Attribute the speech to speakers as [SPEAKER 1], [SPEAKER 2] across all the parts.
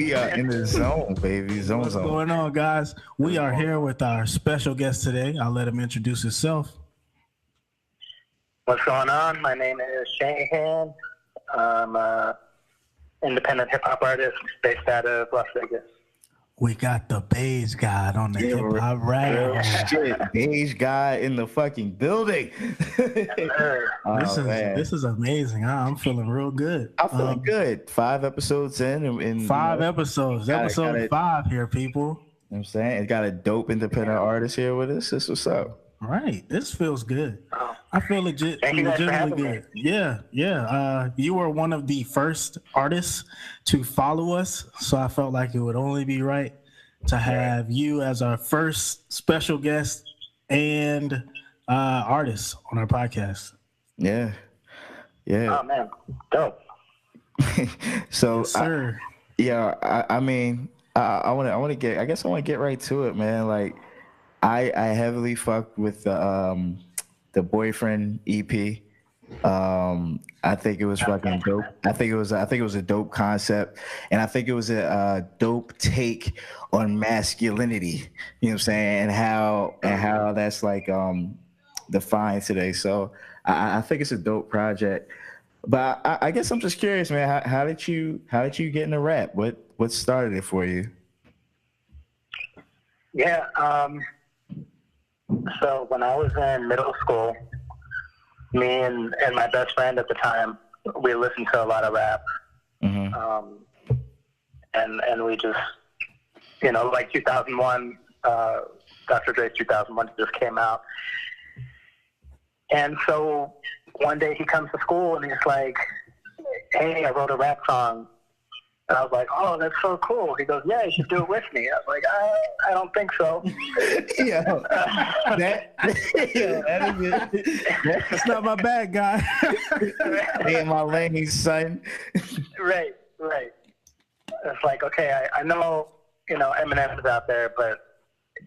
[SPEAKER 1] We are in the zone, baby.
[SPEAKER 2] What's going on, guys? We are here with our special guest today. I'll let him introduce himself.
[SPEAKER 3] What's going on? My name is Shahan. I'm an independent hip-hop artist based out of Las Vegas.
[SPEAKER 2] We got the beige guy on the hip hop rap.
[SPEAKER 1] Shit, beige guy in the fucking building.
[SPEAKER 2] This is amazing. I'm feeling real good.
[SPEAKER 1] I'm feeling good. 5 episodes in
[SPEAKER 2] 5 episodes. Episode 5 here, people.
[SPEAKER 1] You know what I'm saying? It got a dope independent artist here with us. This what's up.
[SPEAKER 2] Right. This feels good. I feel legitimately good.
[SPEAKER 3] Me.
[SPEAKER 2] Yeah. You were one of the first artists to follow us, so I felt like it would only be right to have you as our first special guest and artist on our podcast.
[SPEAKER 1] Yeah.
[SPEAKER 3] Oh man, dope.
[SPEAKER 1] So,
[SPEAKER 2] yes, sir.
[SPEAKER 1] I mean, I want to get right to it, man. Like, I heavily fucked with the Boyfriend EP. I think it was fucking dope. I think it was a dope concept, and I think it was a dope take on masculinity. You know what I'm saying? And how that's like defined today. So I think it's a dope project. But I guess I'm just curious, man. How did you get into rap? What started it for you?
[SPEAKER 3] Yeah. So when I was in middle school, me and my best friend at the time, we listened to a lot of rap.
[SPEAKER 1] Mm-hmm.
[SPEAKER 3] And we just, like 2001, Dr. Dre's 2001 just came out. And so one day he comes to school and he's like, hey, I wrote a rap song. And I was like, oh, that's so cool. He goes, yeah, you should do it with me. I was like, I don't think so.
[SPEAKER 2] That is it. That's not my bad, guy.
[SPEAKER 1] Ain't my lane, son.
[SPEAKER 3] Right. It's like, okay, I know, Eminem is out there, but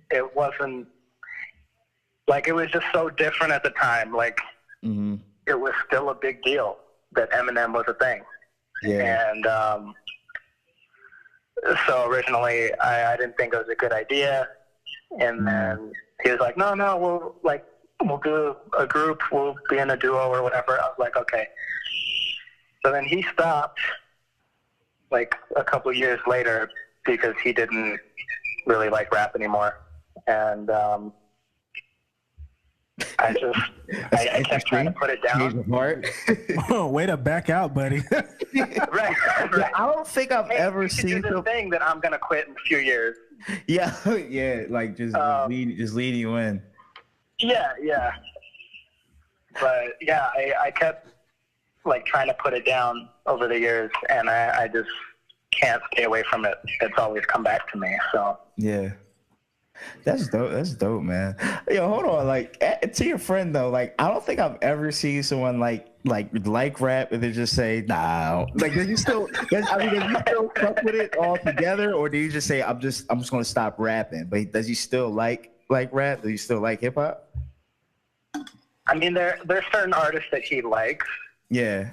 [SPEAKER 3] it wasn't, like, it was just so different at the time. Like,
[SPEAKER 1] mm-hmm.
[SPEAKER 3] It was still a big deal that Eminem was a thing.
[SPEAKER 1] Yeah.
[SPEAKER 3] And so originally I didn't think it was a good idea. And then he was like, no, we'll do a group, we'll be in a duo or whatever. I was like, okay. So then he stopped like a couple years later because he didn't really like rap anymore. And I kept trying to put it down.
[SPEAKER 2] Oh, way to back out, buddy.
[SPEAKER 3] Right.
[SPEAKER 1] I don't think I've ever seen
[SPEAKER 3] the thing that I'm gonna quit in a few years.
[SPEAKER 1] Yeah, like just leading you in.
[SPEAKER 3] Yeah. But yeah, I kept like trying to put it down over the years, and I just can't stay away from it. It's always come back to me. So
[SPEAKER 1] yeah. That's dope, man. Yo, hold on. Like, to your friend though, like, I don't think I've ever seen someone like rap and they just say, nah. Like, does you still fuck with it all together, or do you just say, I'm just gonna stop rapping? But does he still like rap? Does he still like hip hop?
[SPEAKER 3] I mean, there's certain artists that he likes.
[SPEAKER 1] Yeah.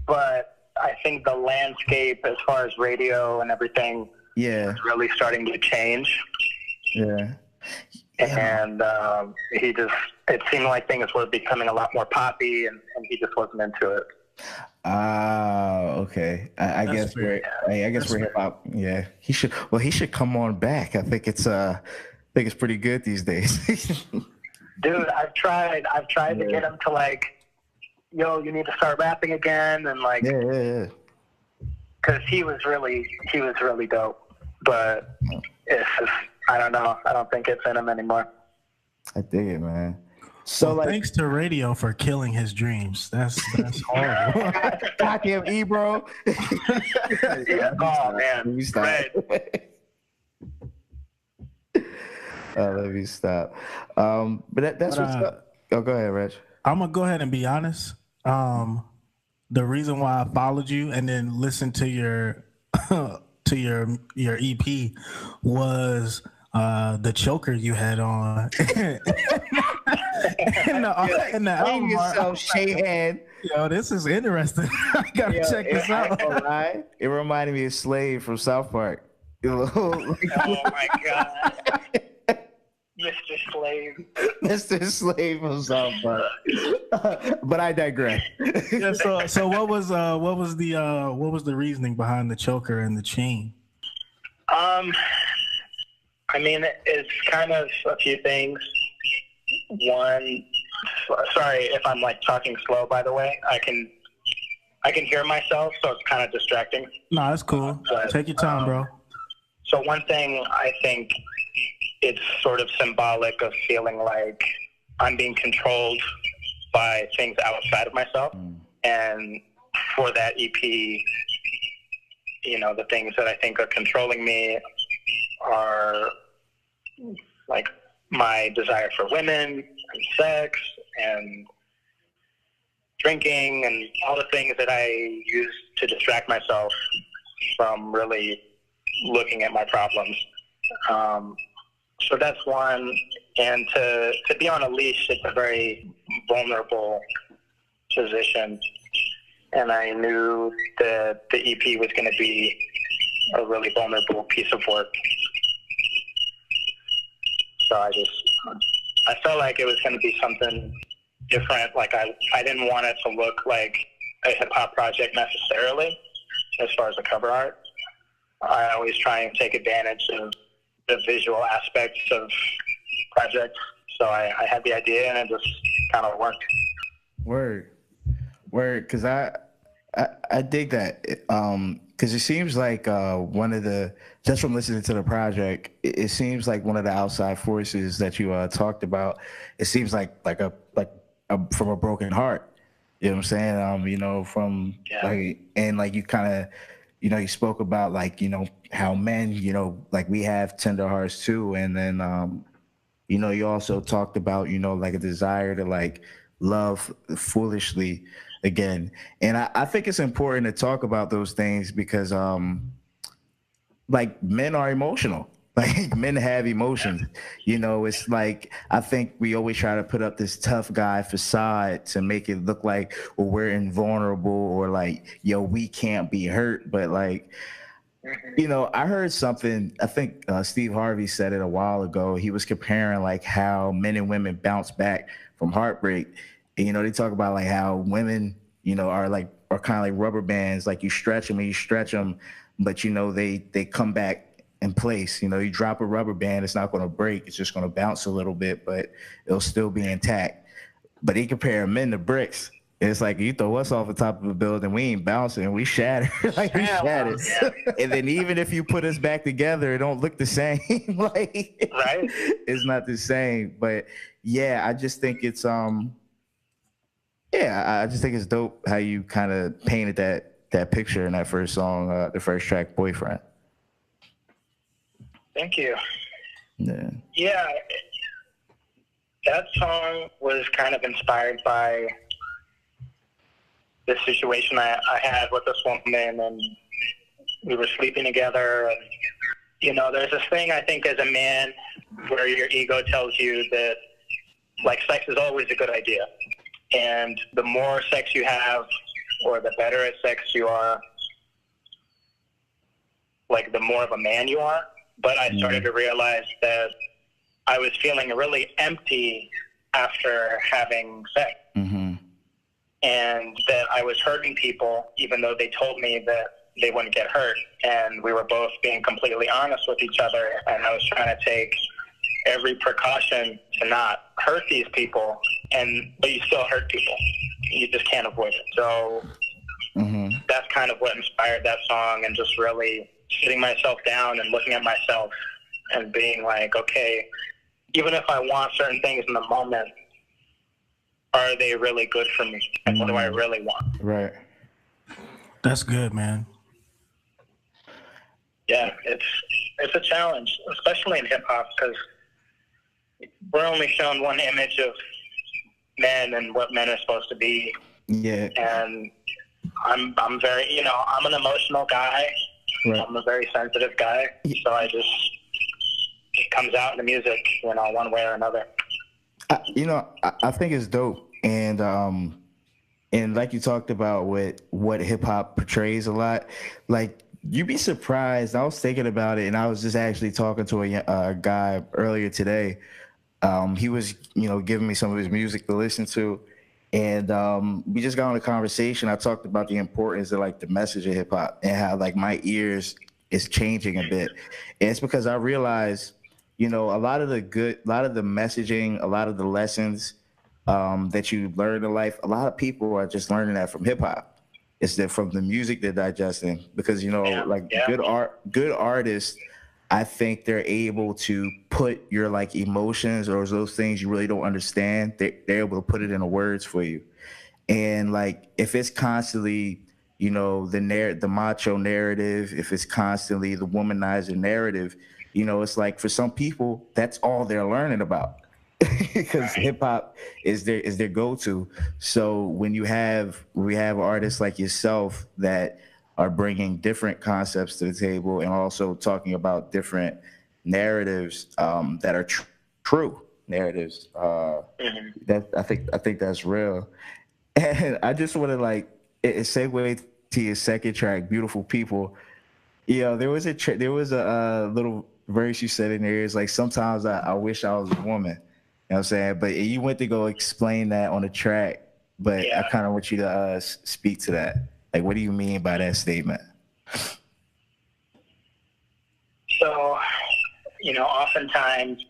[SPEAKER 3] But I think the landscape, as far as radio and everything, is really starting to change.
[SPEAKER 1] Yeah.
[SPEAKER 3] And it seemed like things were becoming a lot more poppy, and he just wasn't into it.
[SPEAKER 1] Okay. I guess we're hip hop. Yeah. He should come on back. I think it's pretty good these days.
[SPEAKER 3] Dude, I've tried to get him to like, yo, you need to start rapping again, and like,
[SPEAKER 1] yeah.
[SPEAKER 3] Because he was really dope, but it's just, I don't know. I don't think it's in him anymore.
[SPEAKER 1] I dig it, man. So
[SPEAKER 2] thanks to radio for killing his dreams. That's horrible.
[SPEAKER 1] Goddamn bro.
[SPEAKER 3] Yeah. Oh man. Right.
[SPEAKER 1] Let me stop. But that's what's up. Oh, go ahead, Reg.
[SPEAKER 2] I'm gonna go ahead and be honest. The reason why I followed you and then listened to your EP was the choker you had on. in the album
[SPEAKER 1] yourself, Shahan.
[SPEAKER 2] Yo, this is interesting. I gotta check this out.
[SPEAKER 1] Right? It reminded me of Slade from South Park.
[SPEAKER 3] Oh my God. Mr. Slave.
[SPEAKER 1] Mr. Slave from South Park. But I digress.
[SPEAKER 2] Yeah, so what was the reasoning behind the choker and the chain?
[SPEAKER 3] I mean, it's kind of a few things. One, sorry if I'm like talking slow, by the way. I can hear myself, so it's kind of distracting.
[SPEAKER 2] No, that's cool. But, take your time, bro.
[SPEAKER 3] So one thing, I think it's sort of symbolic of feeling like I'm being controlled by things outside of myself. And for that EP, you know, the things that I think are controlling me are like my desire for women and sex and drinking and all the things that I use to distract myself from really looking at my problems. So that's one. And to be on a leash, it's a very vulnerable position. And I knew that the EP was going to be a really vulnerable piece of work. So I felt like it was going to be something different. Like I didn't want it to look like a hip-hop project necessarily as far as the cover art. I always try and take advantage of the visual aspects of projects. So I had the idea and it just kind of worked.
[SPEAKER 1] Word. Because I dig that. Because it seems like one of the, just from listening to the project, it seems like one of the outside forces that you talked about. It seems like from a broken heart. You know what I'm saying? You know, from like, and like you kind of, you know, you spoke about like, you know, how men, you know, like we have tender hearts too. And then, you know, you also talked about, you know, like a desire to like love foolishly again. And I think it's important to talk about those things because, like men are emotional. Like men have emotions, you know. It's like I think we always try to put up this tough guy facade to make it look like, well, we're invulnerable or like, yo, we can't be hurt. But like, you know, I heard something. I think Steve Harvey said it a while ago. He was comparing like how men and women bounce back from heartbreak. And, you know, they talk about like how women, you know, are kind of like rubber bands. Like you stretch them, but you know they come back in place. You know, you drop a rubber band, it's not going to break. It's just going to bounce a little bit, but it'll still be intact. But they compare men to bricks. It's like you throw us off the top of a building, we ain't bouncing, we shatter. Like we shattered. Yeah. And then even if you put us back together, it don't look the same. Like
[SPEAKER 3] right?
[SPEAKER 1] It's not the same. But yeah, I just think it's I just think it's dope how you kind of painted that picture in that first song, the first track, Boyfriend.
[SPEAKER 3] Thank you.
[SPEAKER 1] Yeah.
[SPEAKER 3] Yeah, that song was kind of inspired by this situation I had with this woman, and we were sleeping together. And, you know, there's this thing I think as a man where your ego tells you that like sex is always a good idea. And the more sex you have or the better at sex you are, like the more of a man you are. But I started to realize that I was feeling really empty after having sex. Mm-hmm. And that I was hurting people, even though they told me that they wouldn't get hurt. And we were both being completely honest with each other. And I was trying to take every precaution to not hurt these people. But you still hurt people. You just can't avoid it. So that's kind of what inspired that song, and just really sitting myself down and looking at myself and being like, okay, even if I want certain things in the moment, are they really good for me? And what do I really want?
[SPEAKER 1] Right.
[SPEAKER 2] That's good, man.
[SPEAKER 3] Yeah, it's a challenge, especially in hip hop, because we're only shown one image of men and what men are supposed to be. Yeah. And I'm very, you know, I'm an emotional guy. Right. I'm a very sensitive guy, so it comes out in the music, you know, one way or another.
[SPEAKER 1] I think it's dope, and like you talked about with what hip hop portrays a lot, like you'd be surprised. I was thinking about it, and I was just actually talking to a guy earlier today. He was, giving me some of his music to listen to, and we just got on a conversation. I talked about the importance of like the message of hip hop and how like my ears is changing a bit. And it's because I realized, a lot of the messaging, a lot of the lessons that you learn in life, a lot of people are just learning that from hip hop. It's that from the music they're digesting because good artists, I think they're able to put your like emotions or those things you really don't understand. They're able to put it into words for you. And like if it's constantly, the macho narrative, if it's constantly the womanizer narrative, it's like for some people that's all they're learning about because hip hop is their go-to. So we have artists like yourself that are bringing different concepts to the table and also talking about different narratives that are true narratives. That I think that's real. And I just want to like it segue to your second track, "Beautiful People." There was a little verse you said in there. It's like sometimes I wish I was a woman. You know what I'm saying? But you went to go explain that on the track. But I kind of want you to speak to that. Like, what do you mean by that statement?
[SPEAKER 3] So, oftentimes,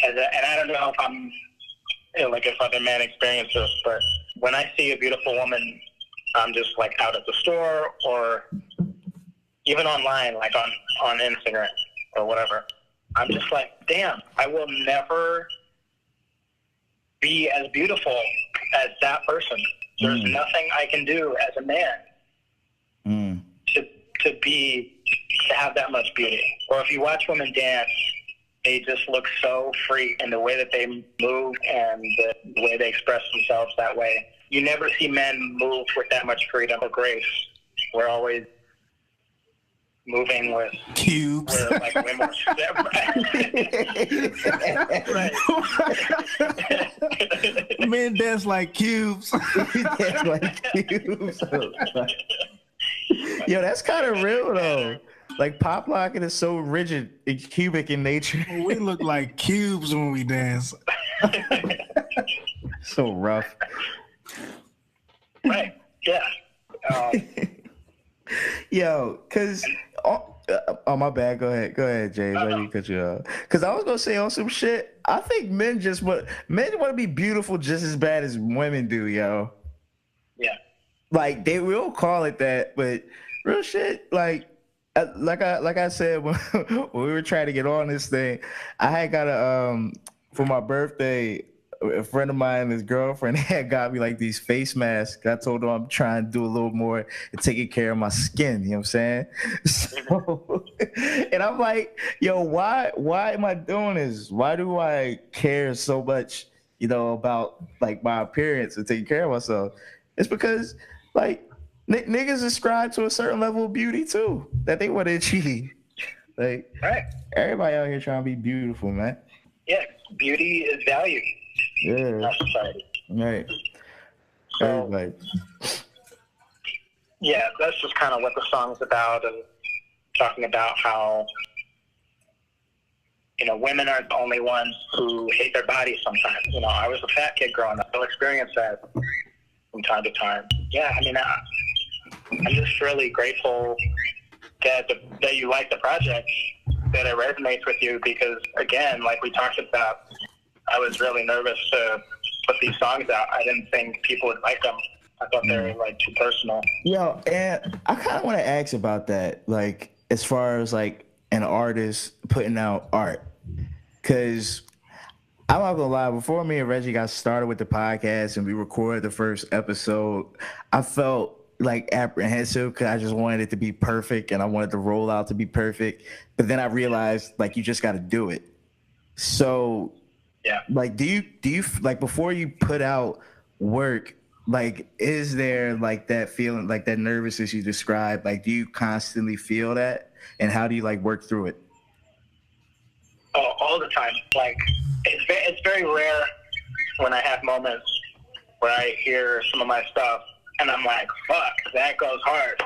[SPEAKER 3] and I don't know if I'm, like if other men experience this, but when I see a beautiful woman, I'm just like out at the store or even online, like on Instagram or whatever. I'm just like, damn, I will never be as beautiful as that person. There's nothing I can do as a man to have that much beauty. Or if you watch women dance, they just look so free in the way that they move and the way they express themselves that way. You never see men move with that much freedom or grace. We're always moving with
[SPEAKER 2] cubes.
[SPEAKER 3] We're like way more right.
[SPEAKER 2] Men dance like cubes.
[SPEAKER 1] Dance like cubes. Yo, that's kind of real though. Like pop locking is so rigid and cubic in nature.
[SPEAKER 2] We look like cubes when we dance.
[SPEAKER 1] So rough.
[SPEAKER 3] Right. Yeah.
[SPEAKER 1] Yo, cause oh my bad. Go ahead, James. Let me cut you off. Cause I was gonna say on some shit. I think men want to be beautiful just as bad as women do, yo.
[SPEAKER 3] Yeah.
[SPEAKER 1] Like they will call it that, but real shit. Like I said when we were trying to get on this thing, I had got for my birthday. A friend of mine and his girlfriend had got me like these face masks. I told them I'm trying to do a little more and taking care of my skin. You know what I'm saying? So, and I'm like, yo, why am I doing this? Why do I care so much, about like my appearance and taking care of myself? It's because like niggas ascribe to a certain level of beauty too that they want to achieve. Like, everybody out here trying to be beautiful, man.
[SPEAKER 3] Yeah, beauty is valued.
[SPEAKER 1] Yeah. Right.
[SPEAKER 3] So, yeah, that's just kind of what the song's about, and talking about how, women aren't the only ones who hate their bodies sometimes. I was a fat kid growing up. I'll experience that from time to time. Yeah, I mean, I'm just really grateful that you like the project, that it resonates with you, because, again, like we talked about, I was really nervous to put these songs out. I didn't think people would like them. I thought they were like too personal.
[SPEAKER 1] Yo, and I kind of want to ask about that, like as far as like an artist putting out art, because I'm not gonna lie. Before me and Reggie got started with the podcast and we recorded the first episode, I felt like apprehensive because I just wanted it to be perfect and I wanted the rollout to be perfect. But then I realized like you just got to do it. So.
[SPEAKER 3] Yeah.
[SPEAKER 1] Like, do you like before you put out work, like, is there like that feeling, like that nervousness you described? Like, do you constantly feel that? And how do you like work through it?
[SPEAKER 3] Oh, all the time. Like, it's very rare when I have moments where I hear some of my stuff and I'm like, fuck, that goes hard.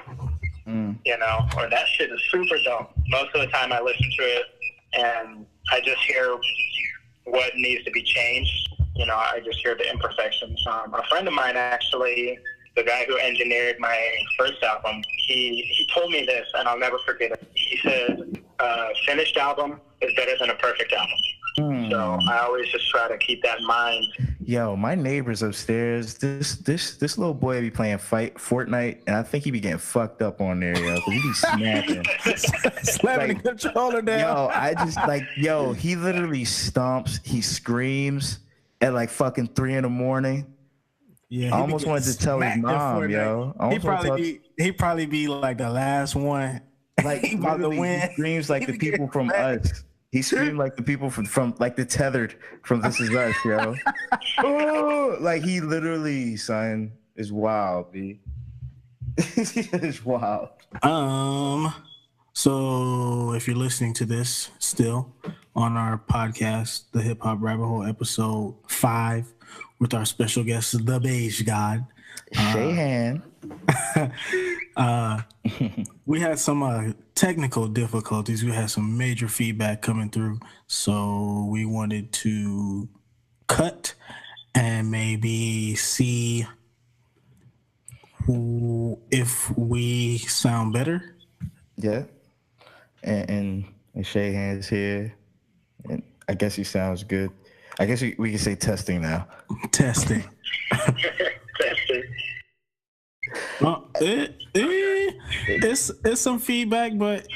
[SPEAKER 3] You know, or that shit is super dope. Most of the time I listen to it and I just hear what needs to be changed. You know, I just hear the imperfections. A friend of mine, actually, the guy who engineered my first album, he told me this, and I'll never forget it. He said, finished album is better than a perfect album. So I always just try to keep that in mind.
[SPEAKER 1] Yo, my neighbors upstairs, this little boy be playing Fortnite, and I think he be getting fucked up on there, yo, because he be smacking.
[SPEAKER 2] Slamming the controller down.
[SPEAKER 1] Yo, I just he literally stomps, he screams at like fucking 3 a.m.
[SPEAKER 2] Yeah,
[SPEAKER 1] I almost wanted to tell his mom, yo.
[SPEAKER 2] He probably be like the last one.
[SPEAKER 1] Like
[SPEAKER 2] he about to win.
[SPEAKER 1] He screams like the people from Us. He screamed like the people from like the Tethered from This Is Us, yo. Oh, like he literally, son, is wild, B. It's wild.
[SPEAKER 2] So if you're listening to this still on our podcast, the Hip Hop Rabbit Hole, episode 5, with our special guest, the Beige God,
[SPEAKER 1] Shahan.
[SPEAKER 2] We had some technical difficulties. We had some major feedback coming through, so we wanted to cut and maybe see if we sound better.
[SPEAKER 1] Yeah, and Shahan is here, and I guess he sounds good. I guess we can say testing now.
[SPEAKER 2] Testing.
[SPEAKER 3] Testing.
[SPEAKER 2] Well, it's some feedback, but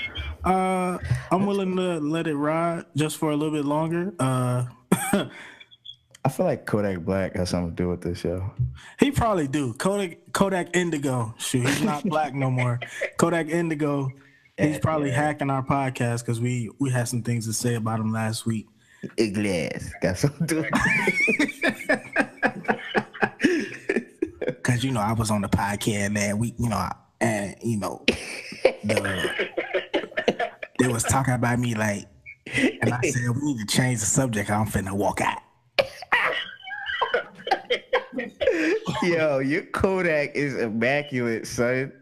[SPEAKER 2] I'm willing to let it ride just for a little bit longer.
[SPEAKER 1] I feel like Kodak Black has something to do with this, yo.
[SPEAKER 2] He probably do. Kodak Indigo. Shoot, he's not black no more. Kodak Indigo. He's probably hacking our podcast because we had some things to say about him last week.
[SPEAKER 1] Glass got something to do with it.
[SPEAKER 2] Cause I was on the podcast that week, and they was talking about me like, and I said we need to change the subject. I'm finna walk out.
[SPEAKER 1] Yo, your Kodak is immaculate, son.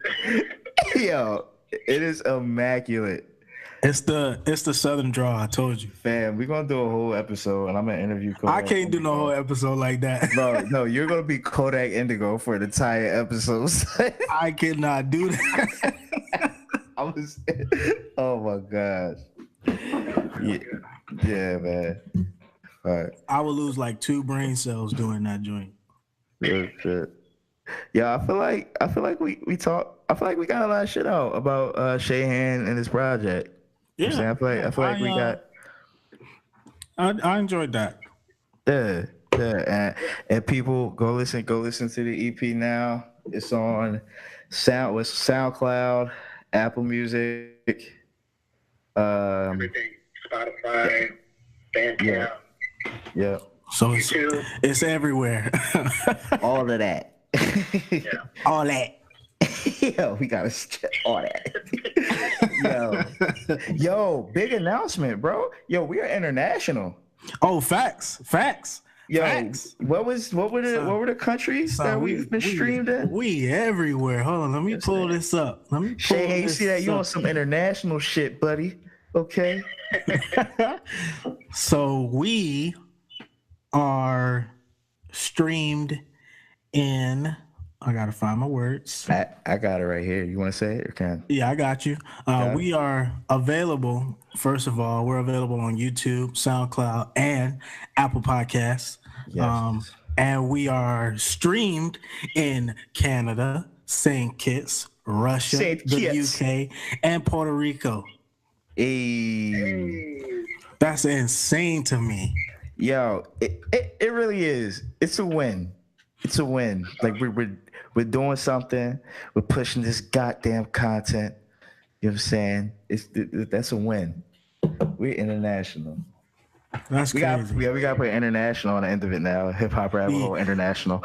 [SPEAKER 1] Yo, it is immaculate.
[SPEAKER 2] It's the Southern draw. I told you,
[SPEAKER 1] fam. We're gonna do a whole episode, and I'm gonna interview Kodak.
[SPEAKER 2] I can't do no whole episode like that.
[SPEAKER 1] No, you're gonna be Kodak Indigo for the entire episode.
[SPEAKER 2] I cannot do that.
[SPEAKER 1] Oh my gosh. Yeah, man. All right.
[SPEAKER 2] I would lose like 2 brain cells doing that joint.
[SPEAKER 1] Good shit. Yeah, I feel like we talk. I feel like we got a lot of shit out about Shahan and his project.
[SPEAKER 2] Yeah,
[SPEAKER 1] I feel like we got.
[SPEAKER 2] I enjoyed that.
[SPEAKER 1] Yeah, and people go listen to the EP now. It's on SoundCloud, Apple Music,
[SPEAKER 3] everything, Spotify, Bandcamp.
[SPEAKER 1] Yeah.
[SPEAKER 2] So it's everywhere.
[SPEAKER 1] All of that.
[SPEAKER 3] Yeah.
[SPEAKER 2] All that.
[SPEAKER 1] Yo, we gotta all that. Yo, big announcement, bro. Yo, we are international.
[SPEAKER 2] Oh, facts.
[SPEAKER 1] Yo,
[SPEAKER 2] facts.
[SPEAKER 1] what were the countries that we've been streamed in?
[SPEAKER 2] We everywhere. Hold on, let me pull this up.
[SPEAKER 1] Shay, you see that? You on some international shit, buddy? Okay.
[SPEAKER 2] So we are streamed in. I gotta find my words.
[SPEAKER 1] I got it right here. You want to say it or can?
[SPEAKER 2] Yeah, I got you. We are available. First of all, we're available on YouTube, SoundCloud, and Apple Podcasts.
[SPEAKER 1] Yes.
[SPEAKER 2] And we are streamed in Canada, St. Kitts, Russia, the UK, and Puerto Rico.
[SPEAKER 1] Hey.
[SPEAKER 2] That's insane to me.
[SPEAKER 1] Yo, it really is. It's a win. It's a win. Like we're doing something. We're pushing this goddamn content. You know what I'm saying? That's a win. We're international.
[SPEAKER 2] That's crazy.
[SPEAKER 1] We got to put international on the end of it now. Hip Hop Rabbit Hole International.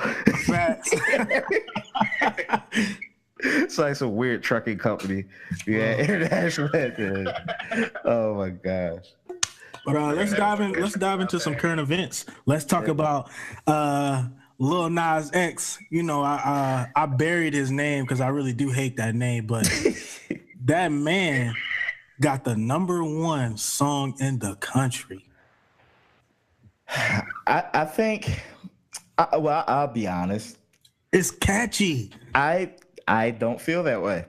[SPEAKER 1] It's like some weird trucking company. Yeah, international. Oh my gosh.
[SPEAKER 2] But let's dive into some current events. Let's talk about Lil Nas X. You know, I buried his name because I really do hate that name, but that man got the #1 song in the country.
[SPEAKER 1] I think. Well, I'll be honest.
[SPEAKER 2] It's catchy.
[SPEAKER 1] I don't feel that way.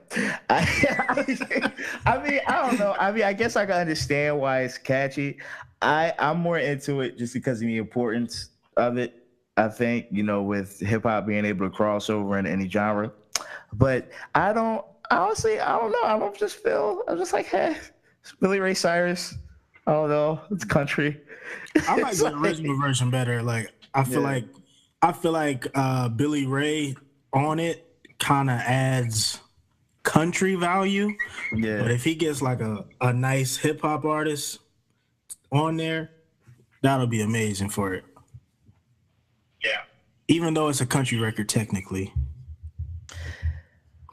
[SPEAKER 1] I mean, I don't know. I mean, I guess I can understand why it's catchy. I'm more into it just because of the importance of it. I think, you know, with hip hop being able to cross over in any genre. But I don't honestly, I don't know. I'm just like, hey, it's Billy Ray Cyrus. I don't know. It's country.
[SPEAKER 2] I like the original version better. Like I feel like Billy Ray on it kind of adds country value.
[SPEAKER 1] Yeah.
[SPEAKER 2] But if he gets like a nice hip hop artist on there, that'll be amazing for it.
[SPEAKER 3] Yeah.
[SPEAKER 2] Even though it's a country record technically.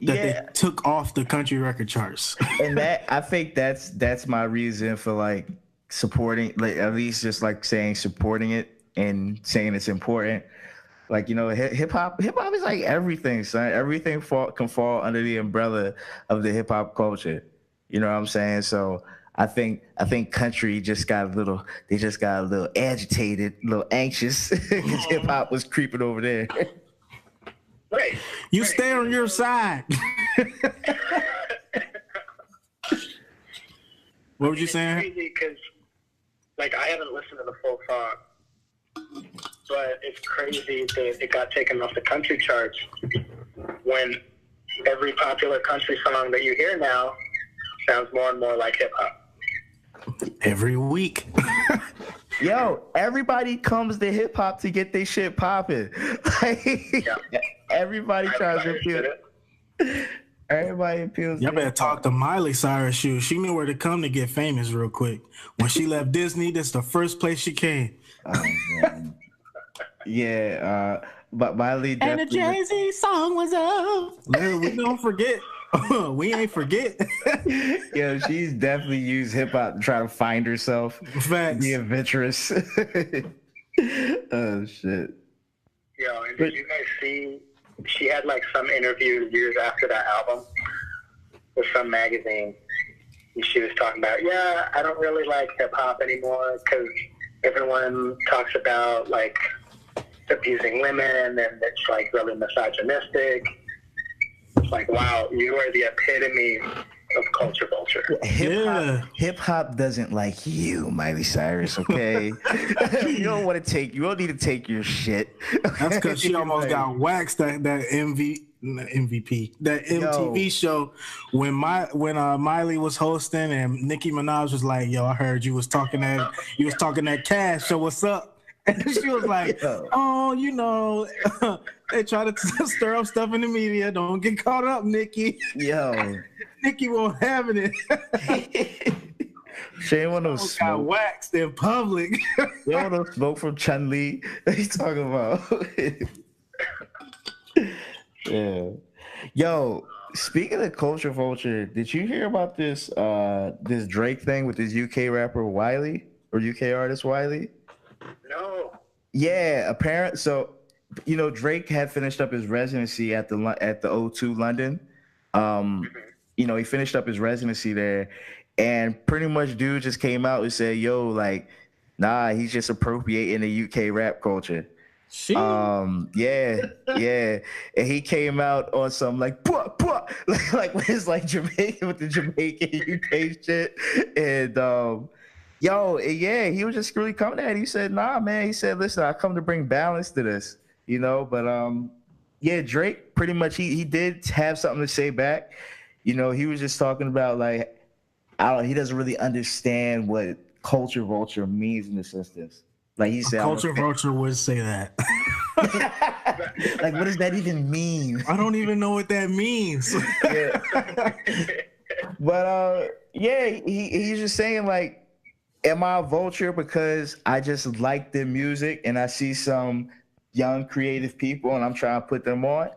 [SPEAKER 2] That they took off the country record charts.
[SPEAKER 1] And that, I think that's my reason for like supporting, like at least just like saying supporting it and saying it's important. Like, you know, hip hop is like everything, son. Everything can fall under the umbrella of the hip hop culture. You know what I'm saying? So I think country just got a little agitated, a little anxious because hip hop was creeping over there.
[SPEAKER 3] Right.
[SPEAKER 2] You stay on your side. What were you saying?
[SPEAKER 3] It's crazy because, like, I haven't listened to the full song, but it's crazy that it got taken off the country charts when every popular country song that you hear now sounds more and more like hip hop.
[SPEAKER 2] Every week.
[SPEAKER 1] Yo, everybody comes to hip hop to get their shit popping. Like, everybody tries to appeal. Everybody appeals.
[SPEAKER 2] Y'all better talk to Miley Cyrus. She knew where to come to get famous real quick. When she left Disney, that's the first place she came.
[SPEAKER 1] Oh, man. Yeah, but Miley definitely.
[SPEAKER 2] And the Jay-Z song was up. We don't forget. We ain't forget.
[SPEAKER 1] Yo, she's definitely used hip hop to try to find herself.
[SPEAKER 2] Facts.
[SPEAKER 1] Be adventurous. Oh shit.
[SPEAKER 3] Yo, and did you guys see? She had like some interview years after that album with some magazine. And she was talking about, I don't really like hip hop anymore because everyone talks about like abusing women and it's like really misogynistic. It's like, wow, you are the epitome of culture vulture.
[SPEAKER 1] Hip hop doesn't like you, Miley Cyrus. Okay, you don't need to take your shit. Okay?
[SPEAKER 2] That's because she almost got waxed that MVP, that MTV show when Miley was hosting and Nicki Minaj was like, "Yo, I heard you was talking that cash. So what's up?" And she was like, "Oh, you know, they try to stir up stuff in the media. Don't get caught up, Nicki."
[SPEAKER 1] Yo,
[SPEAKER 2] Nicki won't have it.
[SPEAKER 1] She ain't want no smoke.
[SPEAKER 2] Got waxed in public.
[SPEAKER 1] You want no smoke from Chun-Li? What are you talking about? Yeah. Yo, speaking of culture vulture, did you hear about this this Drake thing with this UK rapper Wiley or UK artist Wiley?
[SPEAKER 3] No.
[SPEAKER 1] Yeah, apparent. So, you know, Drake had finished up his residency at the O2 London. You know, he finished up his residency there, and pretty much dude just came out and said, "Yo, like, nah, he's just appropriating the UK rap culture." Yeah, and he came out on some like like with his like Jamaican with the Jamaican UK shit, and he was just really coming at it. He said, "Nah, man," he said, "Listen, I come to bring balance to this, you know." But Drake pretty much he did have something to say back. You know, he was just talking about like he doesn't really understand what culture vulture means in this instance. Like he said,
[SPEAKER 2] culture vulture would say that.
[SPEAKER 1] Like, what does that even mean?
[SPEAKER 2] I don't even know what that means.
[SPEAKER 1] Yeah. But he's just saying like, am I a vulture because I just like the music and I see some young creative people and I'm trying to put them on?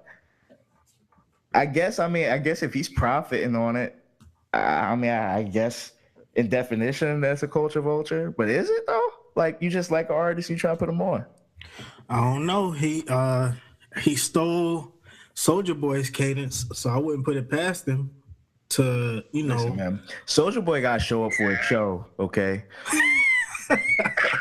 [SPEAKER 1] I guess if he's profiting on it, I guess in definition that's a culture vulture, but is it though? Like you just like an artist, you try to put them on.
[SPEAKER 2] I don't know. He stole Soldier Boy's cadence, so I wouldn't put it past him to,
[SPEAKER 1] Listen, man, Soldier Boy got to show up for a show, okay?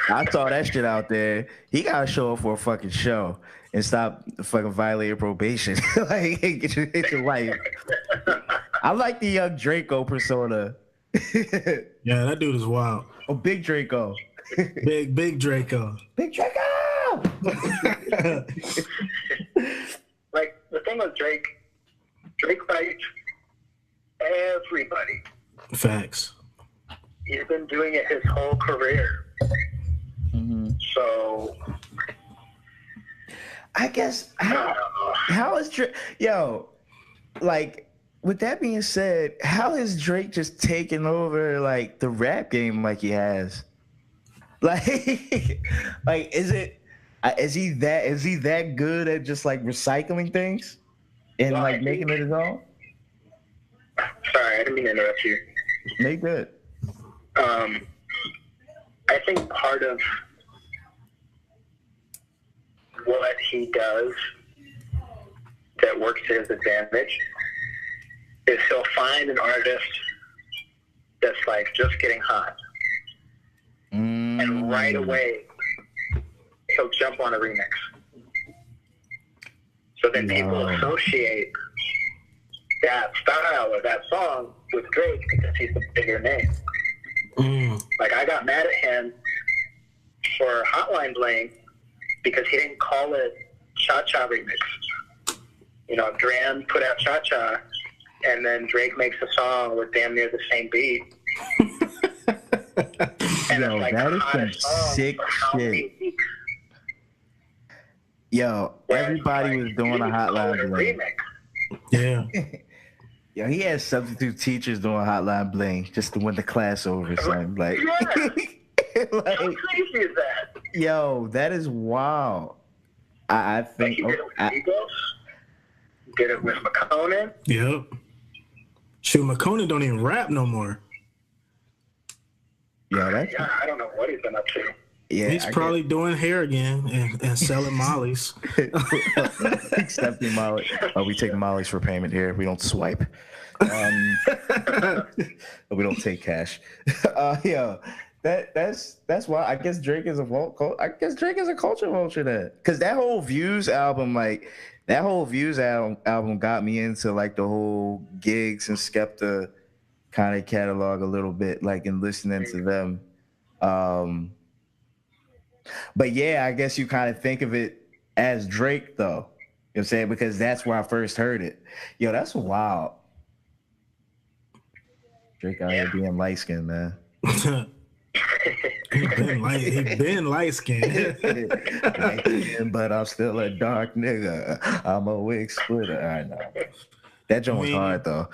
[SPEAKER 1] I saw that shit out there. He got to show up for a fucking show and stop fucking violating probation. Like, hey, get your life. I like the young Draco persona.
[SPEAKER 2] Yeah, that dude is wild.
[SPEAKER 1] Oh, Big Draco.
[SPEAKER 2] Big Draco.
[SPEAKER 1] Big Draco!
[SPEAKER 3] Like, the thing with Drake fights everybody.
[SPEAKER 2] Facts.
[SPEAKER 3] He's been doing it his whole career.
[SPEAKER 1] Mm-hmm.
[SPEAKER 3] So,
[SPEAKER 1] I guess, how is Drake... Yo, like... With that being said, how is Drake just taking over like the rap game like he has? Like is he that good at just like recycling things and like making it his own?
[SPEAKER 3] Sorry, I didn't mean to interrupt you.
[SPEAKER 1] Make good.
[SPEAKER 3] I think part of what he does that works to his advantage is he'll find an artist that's like just getting hot. And right away, he'll jump on a remix. So then people associate that style or that song with Drake because he's the bigger name. Like, I got mad at him for Hotline Bling because he didn't call it Cha-Cha Remix. Dram put out Cha-Cha, and then Drake makes a song with damn near the same beat. And
[SPEAKER 1] Yo,
[SPEAKER 3] it's like
[SPEAKER 1] that is some sick shit. Yo, everybody was doing a Hotline Bling.
[SPEAKER 2] Yeah.
[SPEAKER 1] Yo, he had substitute teachers doing Hotline Bling just to win the class over, son. Like,
[SPEAKER 3] Yeah.
[SPEAKER 1] like,
[SPEAKER 3] How crazy is that?
[SPEAKER 1] Yo, that is wild. I think.
[SPEAKER 3] Like, he did it with Migos, did it with McConan.
[SPEAKER 2] Yep. Shoot, McConan don't even rap no more.
[SPEAKER 1] Yeah,
[SPEAKER 3] I don't know what he's been up to.
[SPEAKER 1] Yeah,
[SPEAKER 2] he's probably doing hair again and selling mollies.
[SPEAKER 1] Accepting Molly. We take Molly's for payment here. We don't swipe. We don't take cash. Yeah, that's why I guess Drake is a culture vulture then, because that whole Views album, got me into like the whole Gigs and Skepta kind of catalog a little bit, like in listening to them. But yeah, I guess you kind of think of it as Drake though. You know what I'm saying? Because that's where I first heard it. Yo, that's wild. Drake out here being light skinned, man.
[SPEAKER 2] He been light skinned.
[SPEAKER 1] But I'm still a dark nigga. I'm a wig splitter. I know. That joint was hard though.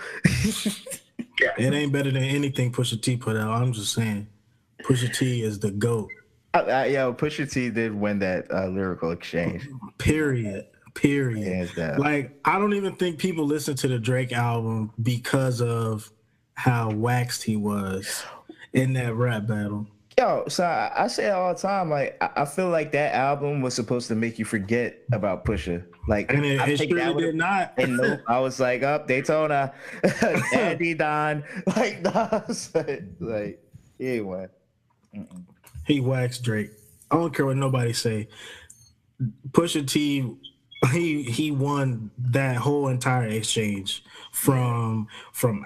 [SPEAKER 2] It ain't better than anything Pusha T put out. I'm just saying. Pusha T is the GOAT.
[SPEAKER 1] Yo, Pusha T did win that lyrical exchange.
[SPEAKER 2] Period. Like, I don't even think people listen to the Drake album because of how waxed he was in that rap battle.
[SPEAKER 1] Yo, so I say it all the time. Like, I feel like that album was supposed to make you forget about Pusha. Like,
[SPEAKER 2] and it surely did not.
[SPEAKER 1] And no, I was like, up Daytona, Andy Don. Like, no, like, he ain't won.
[SPEAKER 2] He waxed Drake. I don't care what nobody say. Pusha T, he won that whole entire exchange from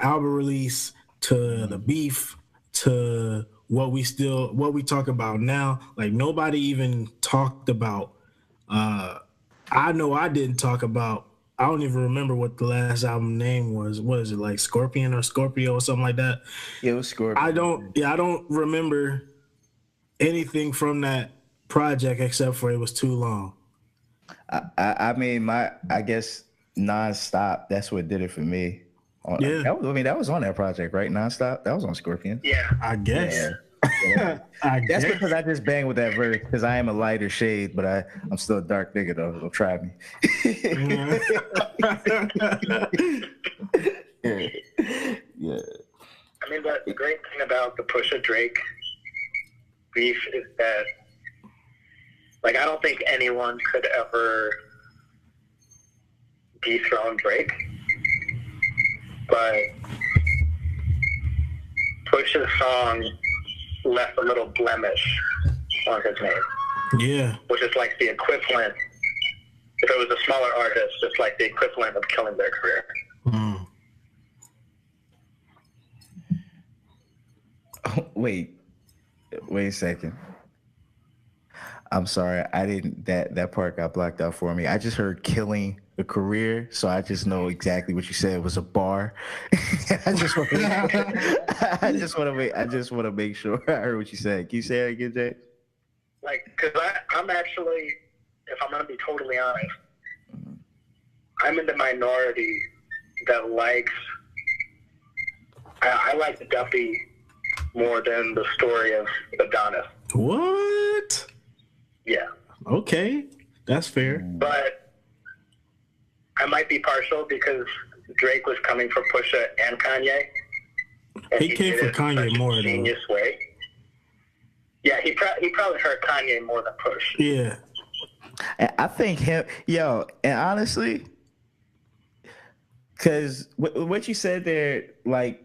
[SPEAKER 2] album release to the beef to what we talk about now. Like, nobody even talked about. I know I didn't talk about. I don't even remember what the last album name was. What is it, like Scorpion or Scorpio or something like that?
[SPEAKER 1] Yeah, it was Scorpion.
[SPEAKER 2] I don't remember anything from that project except for it was too long.
[SPEAKER 1] I mean, I guess Nonstop, that's what did it for me.
[SPEAKER 2] Yeah.
[SPEAKER 1] That was on that project, right? Nonstop? That was on Scorpion.
[SPEAKER 3] Yeah.
[SPEAKER 2] I guess.
[SPEAKER 1] Yeah. That's because I just bang with that verse, because I am a lighter shade, but I'm still a dark nigga though. Don't try me.
[SPEAKER 3] I mean, the great thing about the Pusha Drake beef is that, like, I don't think anyone could ever dethrone Drake, but Pusha's song left a little blemish on his name.
[SPEAKER 2] Yeah.
[SPEAKER 3] Which is like the equivalent, if it was a smaller artist, it's like the equivalent of killing their career.
[SPEAKER 2] Mm.
[SPEAKER 1] Oh, wait a second. I'm sorry, I didn't. That part got blocked out for me. I just heard killing a career, so I just know exactly what you said was a bar. I just want to make sure I heard what you said. Can you say it again, Jay?
[SPEAKER 3] Like, because I'm actually, if I'm gonna be totally honest, I'm in the minority that likes. I like Duffy more than the story of Adonis.
[SPEAKER 2] What?
[SPEAKER 3] Yeah.
[SPEAKER 2] Okay, that's fair.
[SPEAKER 3] But I might be partial because Drake was coming for Pusha and Kanye. And
[SPEAKER 2] He came for Kanye more, though.
[SPEAKER 3] Genius way. Yeah, he probably hurt Kanye more than Push.
[SPEAKER 2] Yeah.
[SPEAKER 1] I think him, and honestly, because what you said there, like,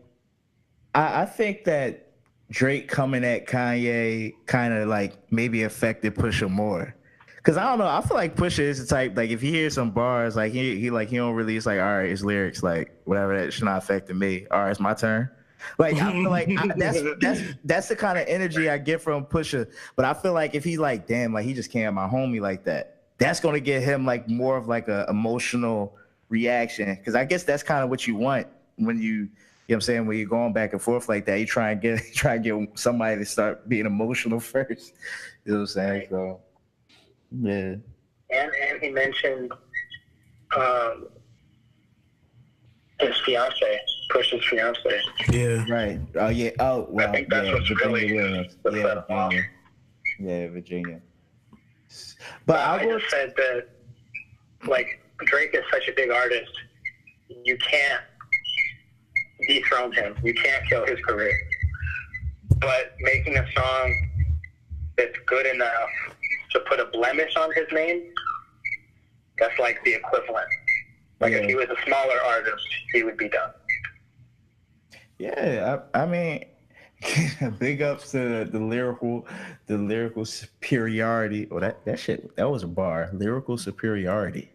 [SPEAKER 1] I think that Drake coming at Kanye kind of like maybe affected Pusha more. Cause I don't know, I feel like Pusha is the type, like, if he hears some bars, like he don't really, it's like, all right, his lyrics, like, whatever, that should not affect me. All right, it's my turn. Like, I feel like that's the kind of energy I get from Pusha. But I feel like if he's like, damn, like, he just came at my homie like that, that's gonna get him like more of like a emotional reaction. Cause I guess that's kind of what you want when you know what I'm saying, when you're going back and forth like that, you try and get somebody to start being emotional first. You know what I'm saying? So yeah.
[SPEAKER 3] And he mentioned his fiance, Push's fiance.
[SPEAKER 2] Yeah.
[SPEAKER 1] Right. Oh yeah. Oh well.
[SPEAKER 3] I think that's what's
[SPEAKER 1] Virginia
[SPEAKER 3] really
[SPEAKER 1] Williams. Yeah, Virginia. Yeah, Virginia.
[SPEAKER 3] But I just said that, like, Drake is such a big artist, you can't dethrone him. You can't kill his career. But making a song that's good enough to put a blemish on his name, that's like the equivalent. Like, if he was a smaller artist, he would be done.
[SPEAKER 1] Yeah, I mean, big ups to the lyrical superiority. Oh, that shit, that was a bar. Lyrical superiority.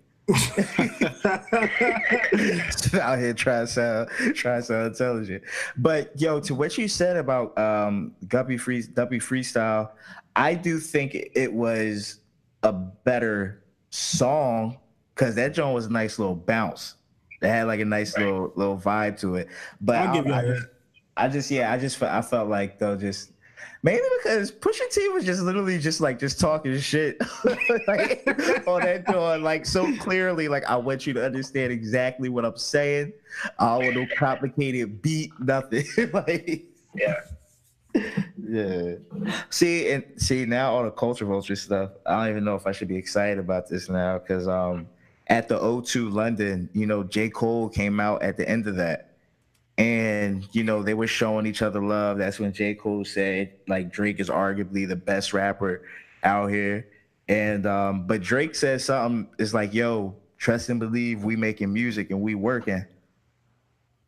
[SPEAKER 1] Out here trying to sound intelligent. But yo, to what you said about Guppy Freestyle, I do think it was a better song because that joint was a nice little bounce. It had like a nice little vibe to it. But I felt like though, just maybe because Pusha T was just literally just talking shit like on that joint, like so clearly, like, I want you to understand exactly what I'm saying. I don't want no complicated beat, nothing. Like, yeah. See now all the culture vulture stuff. I don't even know if I should be excited about this now because at the O2 London, J. Cole came out at the end of that. And, they were showing each other love. That's when J. Cole said, like, Drake is arguably the best rapper out here. And but Drake said something, it's like, yo, trust and believe, we making music and we working.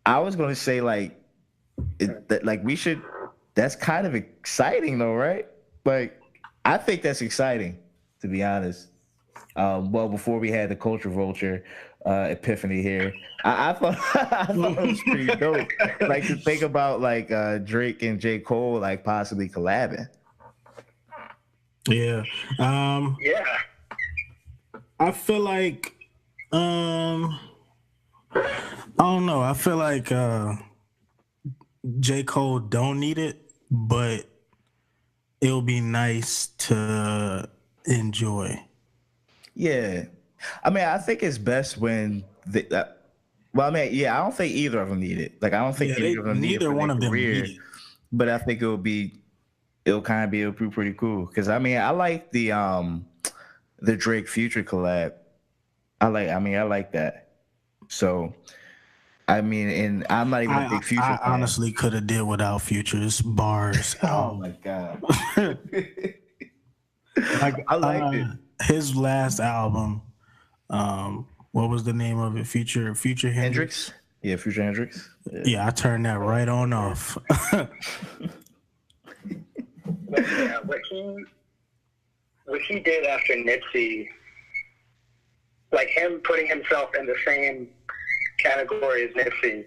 [SPEAKER 1] I was going to say, like, we should, that's kind of exciting though, right? Like, I think that's exciting, to be honest. Well, before we had the culture vulture epiphany here, I thought it was pretty dope. Like, to think about like Drake and J. Cole like possibly collabing.
[SPEAKER 2] Yeah.
[SPEAKER 3] Yeah.
[SPEAKER 2] I feel like I don't know. I feel like J. Cole don't need it, but it'll be nice to enjoy.
[SPEAKER 1] Yeah. I mean, I think it's best when I don't think either of them need it. Like, I don't think either of them need it for their career. But I think it'll be pretty cool. Because I mean, I like the Drake Future collab. I like that. So I mean, and I'm not even a big Future
[SPEAKER 2] I
[SPEAKER 1] fan.
[SPEAKER 2] honestly could have did without Future's bars.
[SPEAKER 1] Oh my god.
[SPEAKER 2] Like
[SPEAKER 1] I liked it.
[SPEAKER 2] his last album. What was the name of it? Future Hendrix.
[SPEAKER 1] Hendrix? Yeah, Future Hendrix.
[SPEAKER 2] Yeah, I turned that right on off.
[SPEAKER 3] Yeah, what he did after Nipsey, like him putting himself in the same category as Nipsey.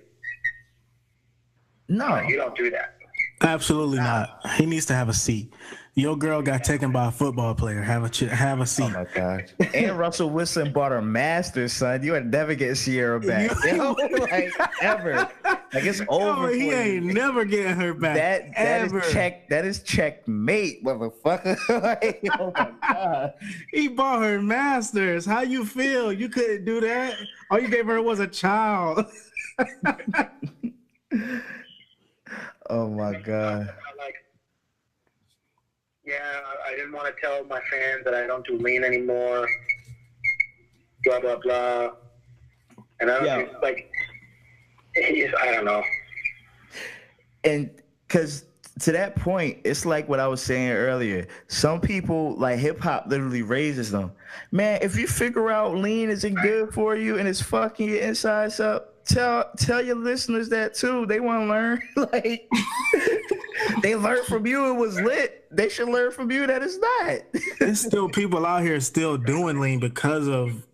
[SPEAKER 1] No,
[SPEAKER 3] You don't do that.
[SPEAKER 2] Absolutely not. He needs to have a seat. Your girl got taken by a football player. Have a seat.
[SPEAKER 1] oh my god. And Russell Wilson bought her master's, son. You would never get Sierra back. Like ever. Like it's over.
[SPEAKER 2] He ain't never getting her back.
[SPEAKER 1] That is checkmate, motherfucker. Like, oh my god.
[SPEAKER 2] He bought her masters. How you feel? You couldn't do that. All you gave her was a child.
[SPEAKER 1] Oh my god.
[SPEAKER 3] Yeah, I didn't want to tell my fans that I don't do lean anymore. Blah blah blah. And I don't do, like. I don't know.
[SPEAKER 1] And because to that point, it's like what I was saying earlier. Some people, like hip hop, literally raises them. Man, if you figure out lean isn't good for you and it's fucking your insides up, tell your listeners that too. They want to learn. Like they learned from you it was lit. They should learn from you that it's not.
[SPEAKER 2] There's still people out here still doing lean because of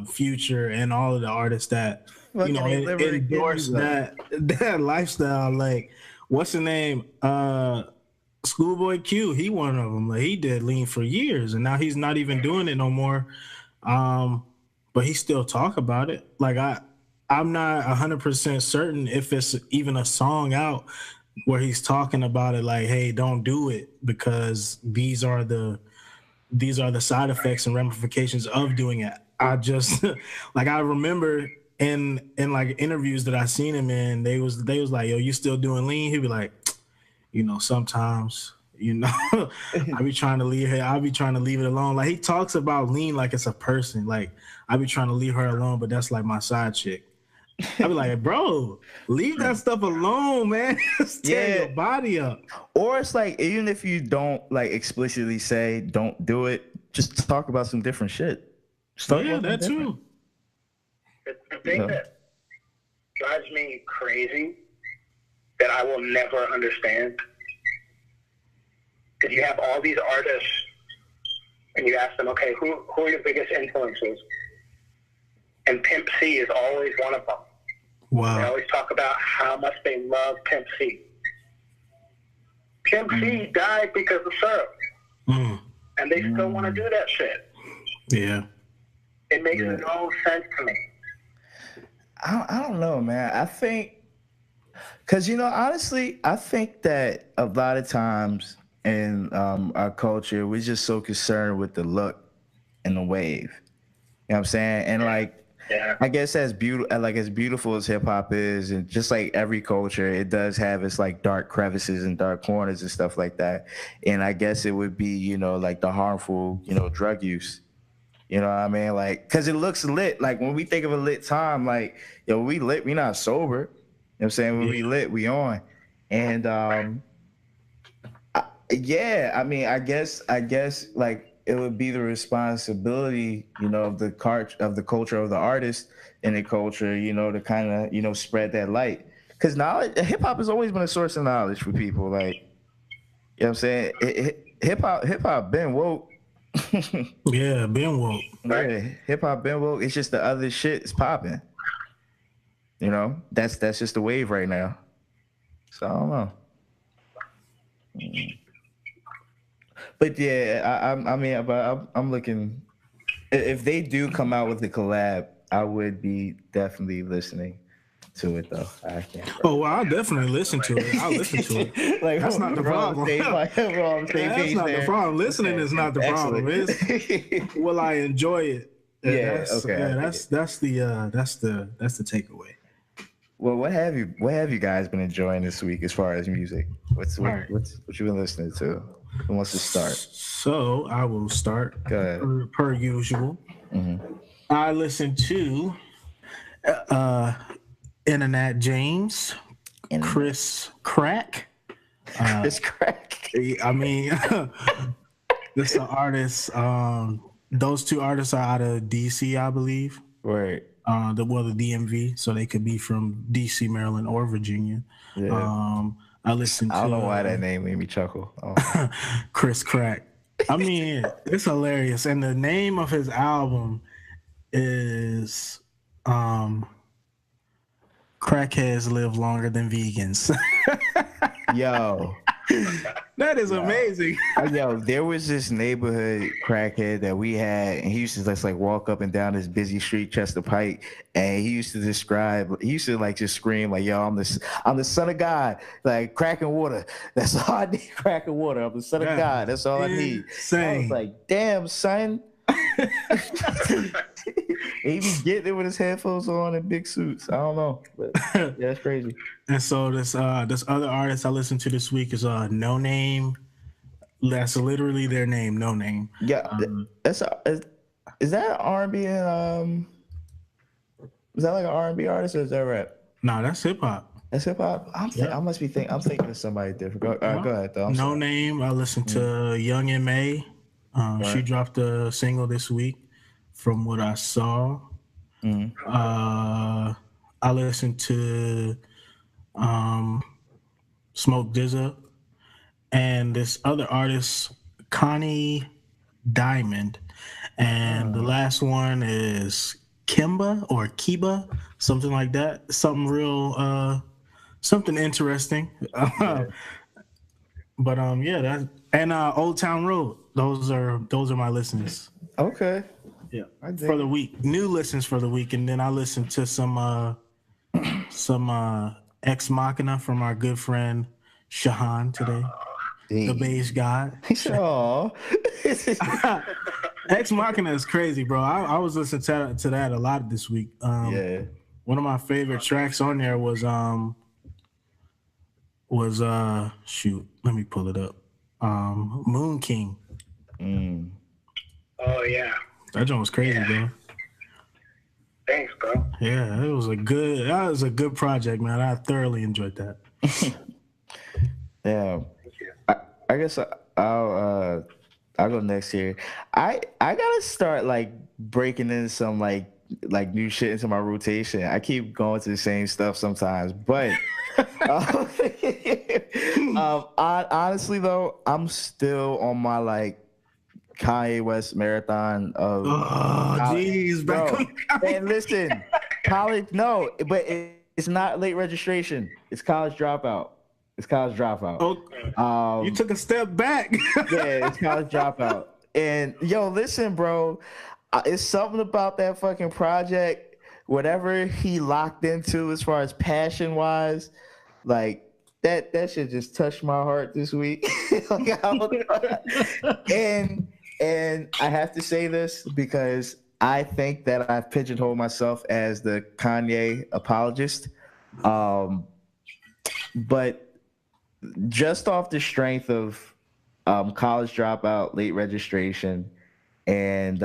[SPEAKER 2] Future and all of the artists that endorse that lifestyle. Like, what's the name? Schoolboy Q. He one of them. Like, he did lean for years, and now he's not even doing it no more. But he still talk about it. Like I'm not 100% certain if it's even a song out where he's talking about it. Like, hey, don't do it because these are the side effects and ramifications of doing it. I just like I remember in like interviews that I seen him in, they was like, yo, you still doing lean? He'd be like, sometimes, I be trying to leave her. I be trying to leave it alone. Like he talks about lean like it's a person. Like I be trying to leave her alone, but that's like my side chick. I be like, bro, leave that stuff alone, man. Just tear your body up.
[SPEAKER 1] Or it's like, even if you don't like explicitly say don't do it, just talk about some different shit.
[SPEAKER 2] That too.
[SPEAKER 3] The thing that drives me crazy that I will never understand is you have all these artists and you ask them, okay, who are your biggest influences? And Pimp C is always one of them.
[SPEAKER 2] Wow.
[SPEAKER 3] They always talk about how much they love Pimp C. Pimp C died because of syrup. And they still want to do that shit.
[SPEAKER 2] Yeah.
[SPEAKER 3] It makes no sense to me.
[SPEAKER 1] I don't know, man. I think, because, honestly, I think that a lot of times in our culture, we're just so concerned with the look and the wave. You know what I'm saying? And I guess as beautiful as hip hop is, and just like every culture, it does have its like dark crevices and dark corners and stuff like that. And I guess it would be, like the harmful, drug use. You know what I mean? Like, cause it looks lit. Like when we think of a lit time, like, we lit, we not sober. You know what I'm saying? When we lit, we on. And I guess like it would be the responsibility, of the culture of the artist and the culture, to kind of, spread that light. Cause knowledge, hip hop has always been a source of knowledge for people. Like, you know what I'm saying? Hip hop been woke.
[SPEAKER 2] Yeah, been woke.
[SPEAKER 1] Yeah, hip hop been woke. It's just the other shit is popping. That's just the wave right now. So I don't know. But yeah, I'm looking. If they do come out with a collab, I would be definitely listening to it though. I can't.
[SPEAKER 2] Oh, well, I'll definitely listen to it. I'll listen to it. Like that's not the problem. That's not the problem. Listening is not the problem. It's will I enjoy it? That's the takeaway.
[SPEAKER 1] Well, what have you guys been enjoying this week as far as music? What you been listening to? Who wants to start?
[SPEAKER 2] So I will start.
[SPEAKER 1] Go ahead.
[SPEAKER 2] Per usual.
[SPEAKER 1] Mm-hmm.
[SPEAKER 2] I listened to Internet James, Chris Crack.
[SPEAKER 1] Chris Crack.
[SPEAKER 2] I mean, this is an artist. Those two artists are out of DC, I believe.
[SPEAKER 1] Right.
[SPEAKER 2] The DMV, so they could be from DC, Maryland, or Virginia.
[SPEAKER 1] Yeah.
[SPEAKER 2] I listened to.
[SPEAKER 1] I don't know why that name made me chuckle.
[SPEAKER 2] Chris Crack. I mean, it's hilarious, and the name of his album is "Crackheads Live Longer Than Vegans."
[SPEAKER 1] Yo.
[SPEAKER 2] That is amazing.
[SPEAKER 1] Yo, there was this neighborhood crackhead that we had, and he used to just like walk up and down this busy street, Chester Pike, and he used to just scream like, "Yo, I'm the son of God, like cracking water. That's all I need, cracking water. I'm the son of God. That's all I need." I was like, "Damn, son." He be getting it with his headphones on and big suits. I don't know, but yeah, that's crazy.
[SPEAKER 2] And so this other artist I listened to this week is No Name. That's literally their name, No Name.
[SPEAKER 1] Yeah, is that an R&B and is that like an R&B artist or is that rap?
[SPEAKER 2] No, that's hip hop.
[SPEAKER 1] That's hip hop. I'm thinking of somebody different. Go ahead though.
[SPEAKER 2] No Name. I listened to Young and May. She dropped a single this week. From what I saw, I listened to Smoke DZA and this other artist, Connie Diamond, and the last one is Kimba or Kiba, something like that. Something real, something interesting. But that and Old Town Road. Those are my listens.
[SPEAKER 1] Okay.
[SPEAKER 2] Yeah, for the week, new listens for the week, and then I listened to some Ex Machina from our good friend Shahan today, the beige god. Ex Machina is crazy, bro. I was listening to that a lot this week. One of my favorite tracks on there was shoot, let me pull it up. Moon King.
[SPEAKER 3] Oh yeah.
[SPEAKER 2] That joint was crazy, bro.
[SPEAKER 3] Thanks, bro.
[SPEAKER 2] Yeah, that was a good project, man. I thoroughly enjoyed that.
[SPEAKER 1] Yeah. I guess I'll go next here. I gotta start like breaking in some like new shit into my rotation. I keep going to the same stuff sometimes, but honestly though, I'm still on my like Kanye West marathon of
[SPEAKER 2] jeez, bro.
[SPEAKER 1] And listen, college, no, but it's not late registration. It's college dropout.
[SPEAKER 2] Oh, you took a step back.
[SPEAKER 1] Yeah, it's college dropout. And yo, listen, bro, it's something about that fucking project. Whatever he locked into as far as passion wise, like that shit just touched my heart this week. And I have to say this because I think that I've pigeonholed myself as the Kanye apologist. But just off the strength of college dropout, late registration, and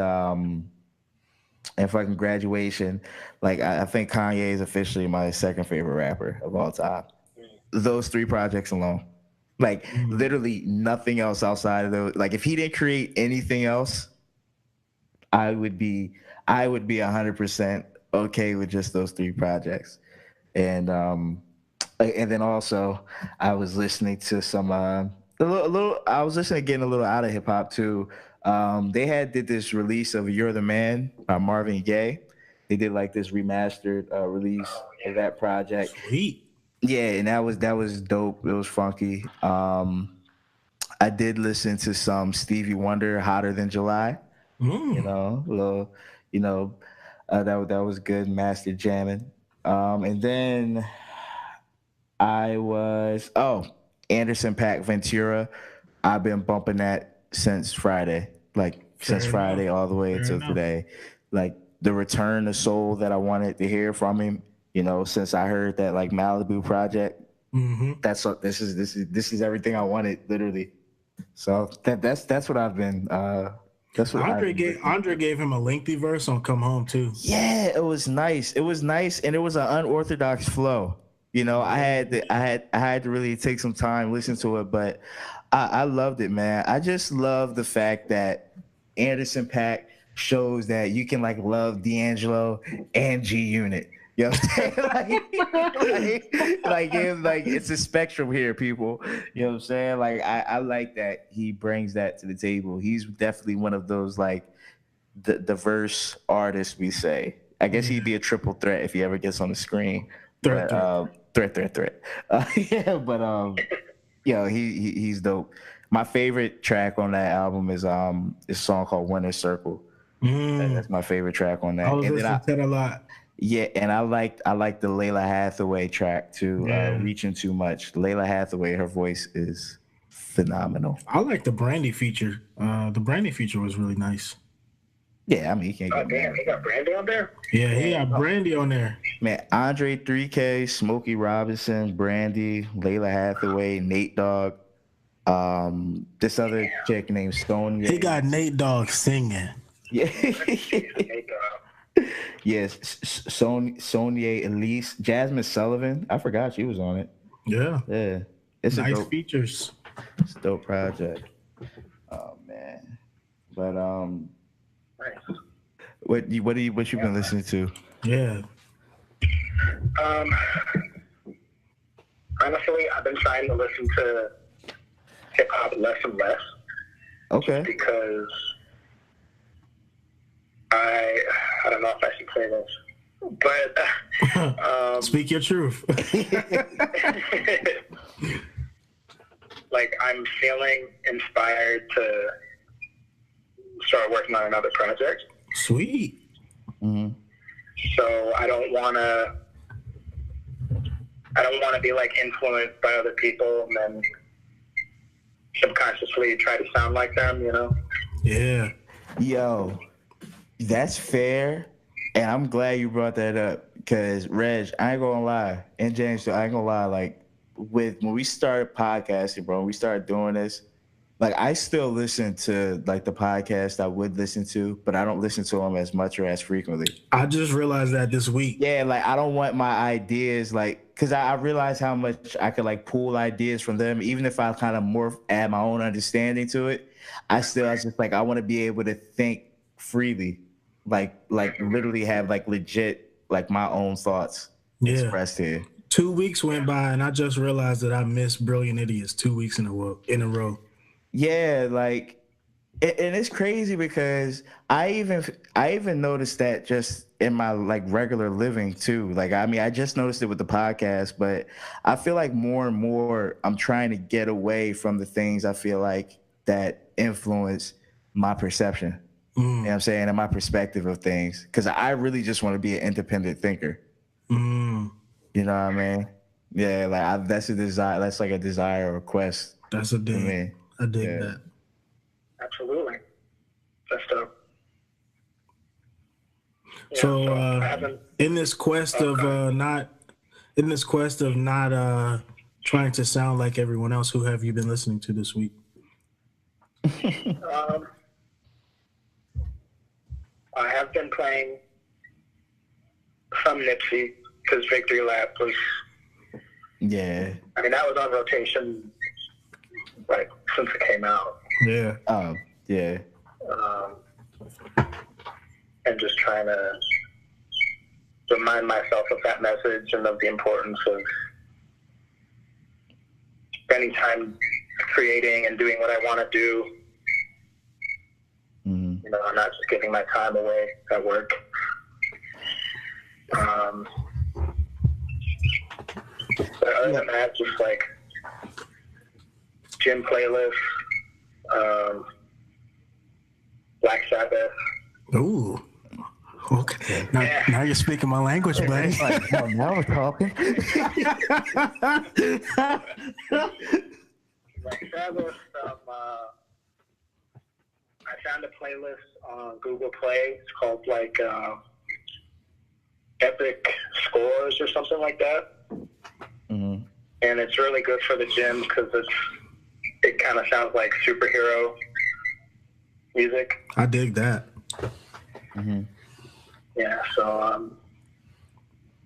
[SPEAKER 1] fucking graduation, like I think Kanye is officially my second favorite rapper of all time. Those three projects alone. Like literally nothing else outside of those. Like if he didn't create anything else, I would be 100% okay with just those three projects. And then also I was listening to some I was listening to getting a little out of hip hop too. They did this release of "You're the Man" by Marvin Gaye. They did like this remastered release of that project.
[SPEAKER 2] Sweet. Yeah,
[SPEAKER 1] and that was dope. It was funky. I did listen to some Stevie Wonder, "Hotter Than July." That was good, master jamming. And then I was Anderson .Paak Ventura. I've been bumping that since Friday, Friday all the way until today. Like the return of soul that I wanted to hear from him. Since I heard that like Malibu project, this is everything I wanted, literally. So that's what I've been That's what
[SPEAKER 2] Andre gave him a lengthy verse on "Come Home" too.
[SPEAKER 1] Yeah, it was nice. It was nice, and it was an unorthodox flow. You know, I had to really take some time listen to it, but I loved it, man. I just love the fact that Anderson .Paak shows that you can like love D'Angelo and G Unit. You know what I'm saying? Like it's a spectrum here, people. You know what I'm saying? Like I like that he brings that to the table. He's definitely one of those like the diverse artists we say. I guess he'd be a triple threat if he ever gets on the screen. Threat. Yeah, but he's dope. My favorite track on that album is a song called Winner's Circle. That's my favorite track on that.
[SPEAKER 2] I was listening to that a lot.
[SPEAKER 1] Yeah, and I like the Layla Hathaway track too. Reaching Too Much. Layla Hathaway, her voice is phenomenal.
[SPEAKER 2] I like the Brandy feature. The Brandy feature was really nice.
[SPEAKER 1] Yeah, I mean, he can't get
[SPEAKER 3] damn, he got Brandy on there?
[SPEAKER 2] Yeah, he got Brandy on there.
[SPEAKER 1] Man, Andre 3K, Smokey Robinson, Brandy, Layla Hathaway, Nate Dogg, this other chick named Sonya.
[SPEAKER 2] He got Nate Dogg singing.
[SPEAKER 1] Yeah. Yes, Sonya Elise, Jasmine Sullivan. I forgot she was on it.
[SPEAKER 2] Yeah.
[SPEAKER 1] It's
[SPEAKER 2] nice
[SPEAKER 1] a dope,
[SPEAKER 2] features.
[SPEAKER 1] It's a dope project. Oh man, but what you been listening to?
[SPEAKER 2] Yeah.
[SPEAKER 3] Honestly, I've been trying to listen to hip hop less and less.
[SPEAKER 1] Okay.
[SPEAKER 3] Because I don't know if I should say this, but
[SPEAKER 2] speak your truth.
[SPEAKER 3] Like I'm feeling inspired to start working on another project.
[SPEAKER 2] Sweet.
[SPEAKER 1] Mm-hmm.
[SPEAKER 3] So I don't want to be like influenced by other people and then subconsciously try to sound like them, you know?
[SPEAKER 2] Yeah.
[SPEAKER 1] Yo, that's fair, and I'm glad you brought that up because Reg, I ain't gonna lie, and James, I ain't gonna lie. Like when we started podcasting, bro, when we started doing this, like I still listen to like the podcast I would listen to, but I don't listen to them as much or as frequently.
[SPEAKER 2] I just realized that this week.
[SPEAKER 1] Yeah, like I don't want my ideas like because I realize how much I could like pull ideas from them, even if I kind of add my own understanding to it. I just like I want to be able to think freely, like literally have like legit like my own thoughts expressed here.
[SPEAKER 2] 2 weeks went by and I just realized that I missed Brilliant Idiots 2 weeks in a row.
[SPEAKER 1] Yeah, like, and it's crazy because I even noticed that just in my like regular living too. Like, I mean, I just noticed it with the podcast, but I feel like more and more I'm trying to get away from the things I feel like that influence my perception. You know what I'm saying? And my perspective of things. Because I really just want to be an independent thinker. You know what I mean? Yeah, like that's a desire. That's like a desire or quest.
[SPEAKER 2] That's a dig. I dig that.
[SPEAKER 3] Absolutely. That's dope. Yeah,
[SPEAKER 2] so in this quest of not trying to sound like everyone else, who have you been listening to this week?
[SPEAKER 3] I have been playing some Nipsey because Victory Lap was.
[SPEAKER 1] Yeah.
[SPEAKER 3] I mean, that was on rotation like since it came out.
[SPEAKER 2] Yeah.
[SPEAKER 1] Yeah.
[SPEAKER 3] And just trying to remind myself of that message and of the importance of spending time creating and doing what I want to do. You know, I'm not just giving my time away at work. But other than that, just like gym playlists, Black Sabbath.
[SPEAKER 2] Ooh. Okay. Now you're speaking my language, buddy.
[SPEAKER 1] Now we're talking.
[SPEAKER 3] Black Sabbath. I found a playlist on Google Play. It's called like Epic Scores or something like that. And it's really good for the gym because it kind of sounds like superhero music.
[SPEAKER 2] I dig that.
[SPEAKER 1] Mm-hmm.
[SPEAKER 3] Yeah, so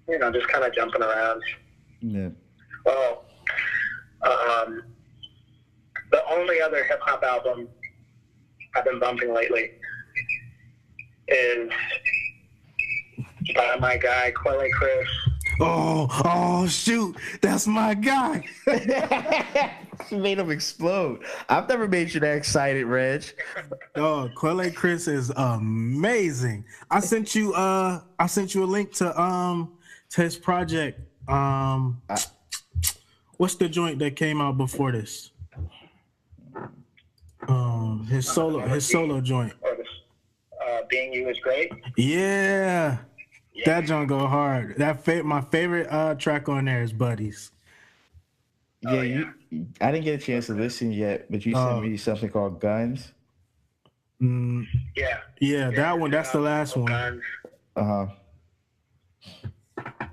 [SPEAKER 3] just kind of jumping around.
[SPEAKER 1] Yeah.
[SPEAKER 3] Well, the only other hip hop album I've been bumping lately is by my guy Quelle Chris.
[SPEAKER 2] Oh, shoot. That's my guy.
[SPEAKER 1] She made him explode. I've never made you that excited, Reg.
[SPEAKER 2] Oh, Quelle Chris is amazing. I sent you a link to his project. What's the joint that came out before this? His solo joint.
[SPEAKER 3] Or this, Being You is Great.
[SPEAKER 2] Yeah. That joint go hard. My favorite track on there is Buddies.
[SPEAKER 1] Yeah, I didn't get a chance to listen yet, but you sent me something called Guns.
[SPEAKER 3] Yeah,
[SPEAKER 2] that one. That's the last one.
[SPEAKER 3] Guns.
[SPEAKER 1] All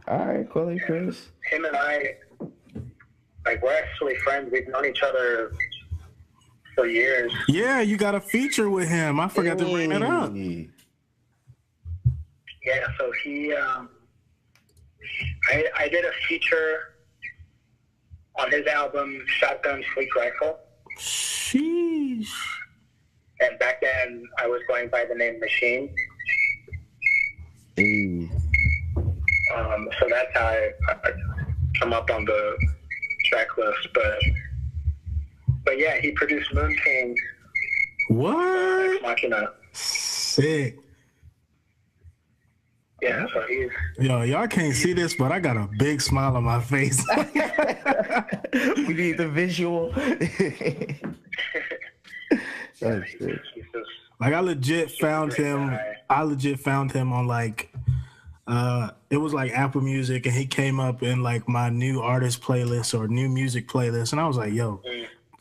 [SPEAKER 1] right, Quelle Chris.
[SPEAKER 3] Him and I, we're actually friends. We've known each other for years.
[SPEAKER 2] Yeah, you got a feature with him. I forgot to bring that up.
[SPEAKER 3] Yeah, so he, I did a feature on his album, Shotgun Sleek Rifle.
[SPEAKER 2] Sheesh.
[SPEAKER 3] And back then, I was going by the name Machine.
[SPEAKER 1] Hey.
[SPEAKER 3] So that's how I come up on the track list. But yeah, he produced Moon King.
[SPEAKER 2] What?
[SPEAKER 3] Ex Machina.
[SPEAKER 2] Sick.
[SPEAKER 3] Yeah, so he's...
[SPEAKER 2] Yo, y'all can't see this, but I got a big smile on my face.
[SPEAKER 1] We need the visual.
[SPEAKER 3] Yeah, he's just,
[SPEAKER 2] like I legit found him on like it was like Apple Music, and he came up in like my new artist playlist or new music playlist, and I was like, yo,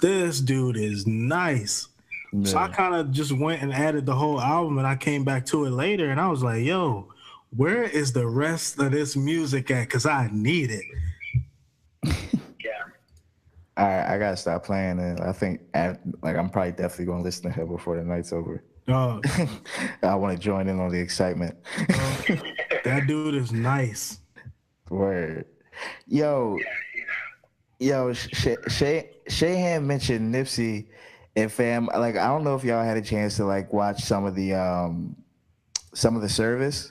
[SPEAKER 2] this dude is nice. Yeah. So I kind of just went and added the whole album, and I came back to it later, and I was like, yo, where is the rest of this music at? Because I need it.
[SPEAKER 1] All right, I gotta stop playing it. I think I'm probably definitely gonna listen to her before the night's over.
[SPEAKER 2] Oh.
[SPEAKER 1] I want to join in on the excitement.
[SPEAKER 2] That dude is nice.
[SPEAKER 1] Word. Yo, Shahan mentioned Nipsey and fam. Like, I don't know if y'all had a chance to like watch some of the service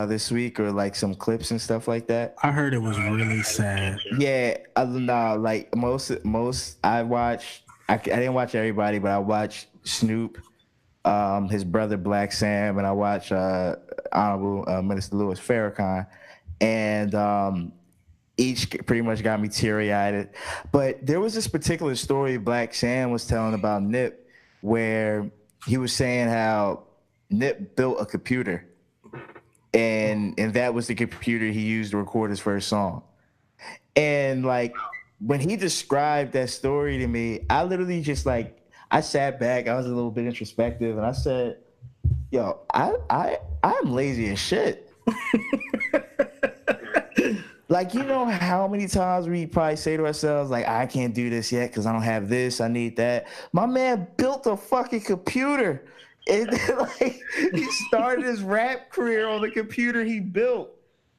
[SPEAKER 1] this week, or like some clips and stuff like that.
[SPEAKER 2] I heard it was really sad.
[SPEAKER 1] Yeah, like most I watched. I didn't watch everybody, but I watched Snoop, his brother Black Sam, and I watched Honorable Minister Louis Farrakhan, and each pretty much got me teary-eyed. But there was this particular story Black Sam was telling about Nip, where he was saying how Nip built a computer. And that was the computer he used to record his first song. And like when he described that story to me, I literally just like I sat back, I was a little bit introspective, and I said, yo, I'm lazy as shit. Like, you know how many times we probably say to ourselves, like, I can't do this yet because I don't have this, I need that. My man built a fucking computer. And like he started his rap career on the computer he built.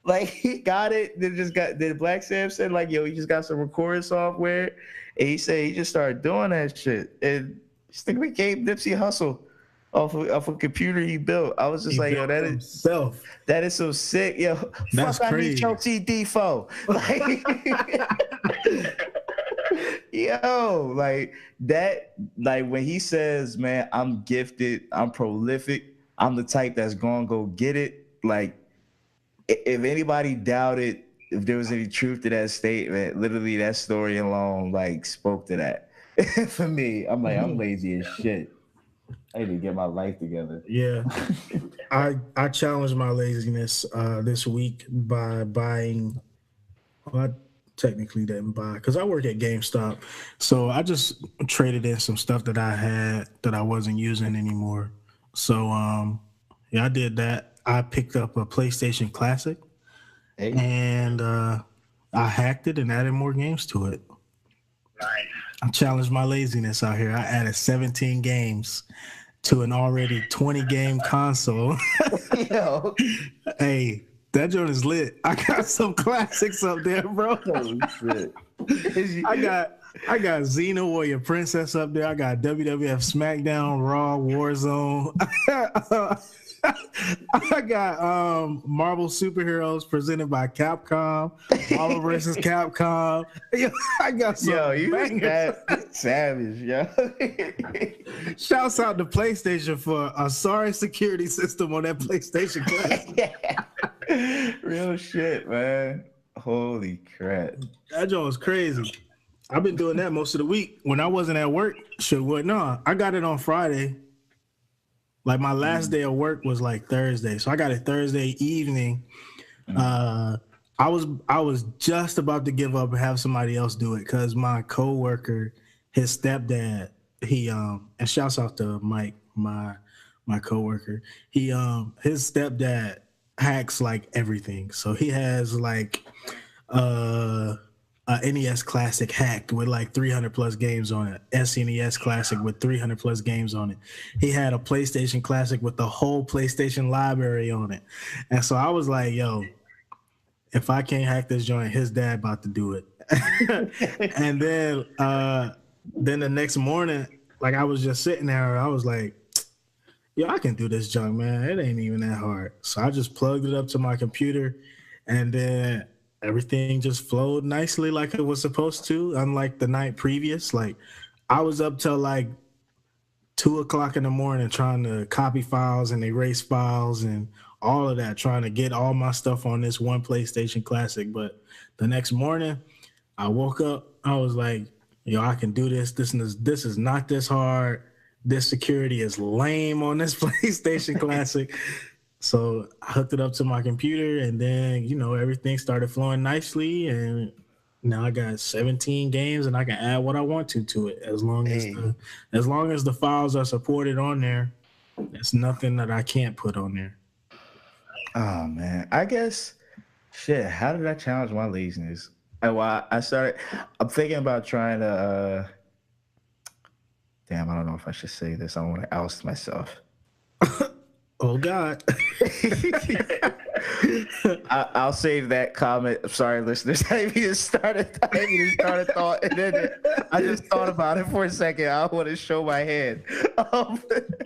[SPEAKER 1] Like he got it. Then Black Sam said, like, yo, he just got some recording software. And he said he just started doing that shit. And this thing became Nipsey Hussle off a computer he built. I was just like, yo, that is so sick. Yo,
[SPEAKER 2] that's
[SPEAKER 1] fuck,
[SPEAKER 2] crazy.
[SPEAKER 1] I need your CD for. Like yo, like that, like when he says, man, I'm gifted, I'm prolific, I'm the type that's gonna go get it. Like, if anybody doubted if there was any truth to that statement, literally that story alone like spoke to that. For me, I'm like, I'm lazy as shit. I need to get my life together.
[SPEAKER 2] Yeah. I challenged my laziness this week by buying. Well, I technically didn't buy because I work at GameStop, so I just traded in some stuff that I had that I wasn't using anymore. So yeah, I did that. I picked up a PlayStation Classic, and I hacked it and added more games to it.
[SPEAKER 3] Nice.
[SPEAKER 2] I challenged my laziness out here. I added 17 games to an already 20-game console.
[SPEAKER 1] Yo.
[SPEAKER 2] Hey, that joint is lit. I got some classics up there, bro.
[SPEAKER 1] Holy shit.
[SPEAKER 2] I got Xena Warrior Princess up there. I got WWF SmackDown, Raw, Warzone. I got Marvel Superheroes presented by Capcom, Marvel vs. Capcom. I got some.
[SPEAKER 1] Yo, you savage, yo.
[SPEAKER 2] Shouts out to PlayStation for a sorry security system on that PlayStation Classic.
[SPEAKER 1] Real shit, man. Holy crap.
[SPEAKER 2] That joint was crazy. I've been doing that most of the week. When I wasn't at work, I got it on Friday. Like my last day of work was like Thursday. So I got it Thursday evening. I was just about to give up and have somebody else do it because my coworker, his stepdad, he and shouts out to Mike, my coworker. His stepdad hacks like everything. So he has like NES Classic hacked with like 300 plus games on it. SNES Classic with 300 plus games on it. He had a PlayStation Classic with the whole PlayStation library on it. And so I was like, yo, if I can't hack this joint, his dad about to do it. And then the next morning, like I was just sitting there, I was like, yo, I can do this junk, man. It ain't even that hard. So I just plugged it up to my computer, and then everything just flowed nicely like it was supposed to, unlike the night previous. Like I was up till like 2:00 in the morning trying to copy files and erase files and all of that, trying to get all my stuff on this one PlayStation Classic. But the next morning I woke up, I was like, yo, I can do this. This is not this hard. This security is lame on this PlayStation Classic. So I hooked it up to my computer, and then, everything started flowing nicely. And now I got 17 games, and I can add what I want to it as long as the files are supported on there. There's nothing that I can't put on there.
[SPEAKER 1] Oh man, I guess shit. How did I challenge my laziness? I'm thinking about trying to. Damn, I don't know if I should say this. I don't want to oust myself.
[SPEAKER 2] Oh God.
[SPEAKER 1] I'll save that comment. I'm sorry, listeners. I even started a thought, and then I just thought about it for a second. I want to show my hand.
[SPEAKER 2] Well,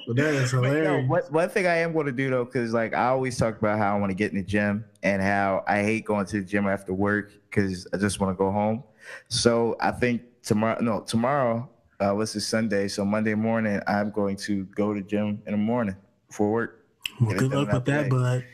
[SPEAKER 2] that is hilarious.
[SPEAKER 1] One thing I am going to do though, because like I always talk about how I want to get in the gym and how I hate going to the gym after work because I just want to go home. So I think tomorrow, what's this, Sunday? So Monday morning, I'm going to go to the gym in the morning before work.
[SPEAKER 2] Well, good luck with that, bud.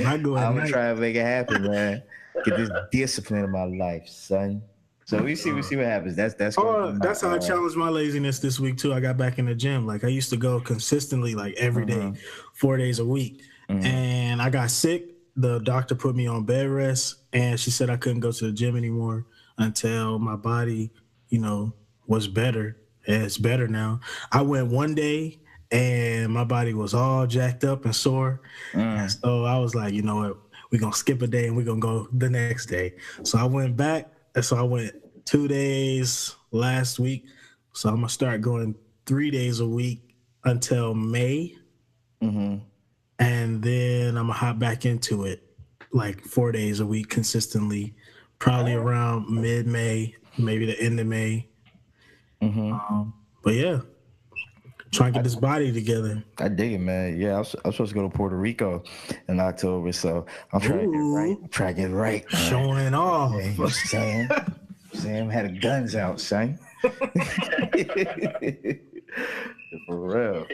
[SPEAKER 1] I'm gonna try to make it happen, man. Get this discipline in my life, son. So we see what happens. That's
[SPEAKER 2] how I challenged my laziness this week too. I got back in the gym. Like I used to go consistently, like every day, 4 days a week. And I got sick. The doctor put me on bed rest, and she said I couldn't go to the gym anymore until my body, was better. And it's better now. I went one day, and my body was all jacked up and sore. And so I was like, you know what? We're going to skip a day and we're going to go the next day. So I went back. And so I went 2 days last week. So I'm going to start going 3 days a week until May. And then I'm going to hop back into it like 4 days a week consistently, probably around mid-May, maybe the end of May. But yeah. Trying to get this body together.
[SPEAKER 1] I dig it, man. Yeah, I'm supposed to go to Puerto Rico in October, so I'm trying to get right. Try to get right. Man.
[SPEAKER 2] Showing off.
[SPEAKER 1] Yeah, Sam had the guns out, son. For real.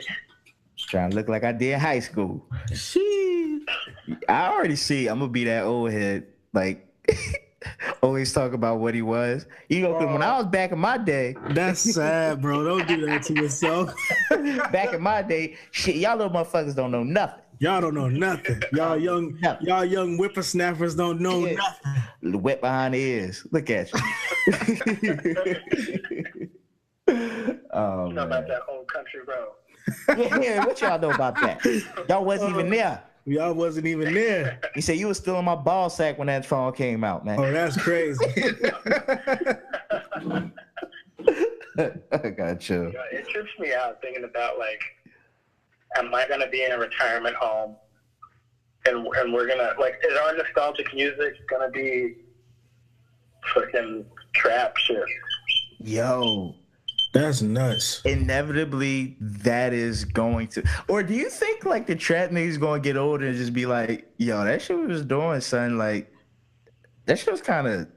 [SPEAKER 1] Trying to look like I did in high school. I already see I'm gonna be that old head, like always talk about what he was. Cause when I was back in my day.
[SPEAKER 2] That's sad, bro. Don't do that to yourself.
[SPEAKER 1] Back in my day, shit, y'all little motherfuckers don't know nothing.
[SPEAKER 2] Y'all don't know nothing. Y'all young whippersnappers don't know nothing.
[SPEAKER 1] Wet behind the ears. Look at you. Oh,
[SPEAKER 3] you know about that whole country road.
[SPEAKER 1] Yeah, what y'all know about that? Y'all wasn't even there.
[SPEAKER 2] Y'all wasn't even there.
[SPEAKER 1] He said you was still in my ball sack when that phone came out, man.
[SPEAKER 2] Oh, that's crazy.
[SPEAKER 1] I got you.
[SPEAKER 3] Yeah, it trips me out thinking about, like, am I gonna be in a retirement home, and we're gonna, like, is our nostalgic music gonna be fucking trap shit?
[SPEAKER 1] Yo,
[SPEAKER 2] That's nuts.
[SPEAKER 1] inevitably that is going to. Or do you think like the trap niggas gonna get older and just be like, yo, that shit we was doing, son, like that shit was kind of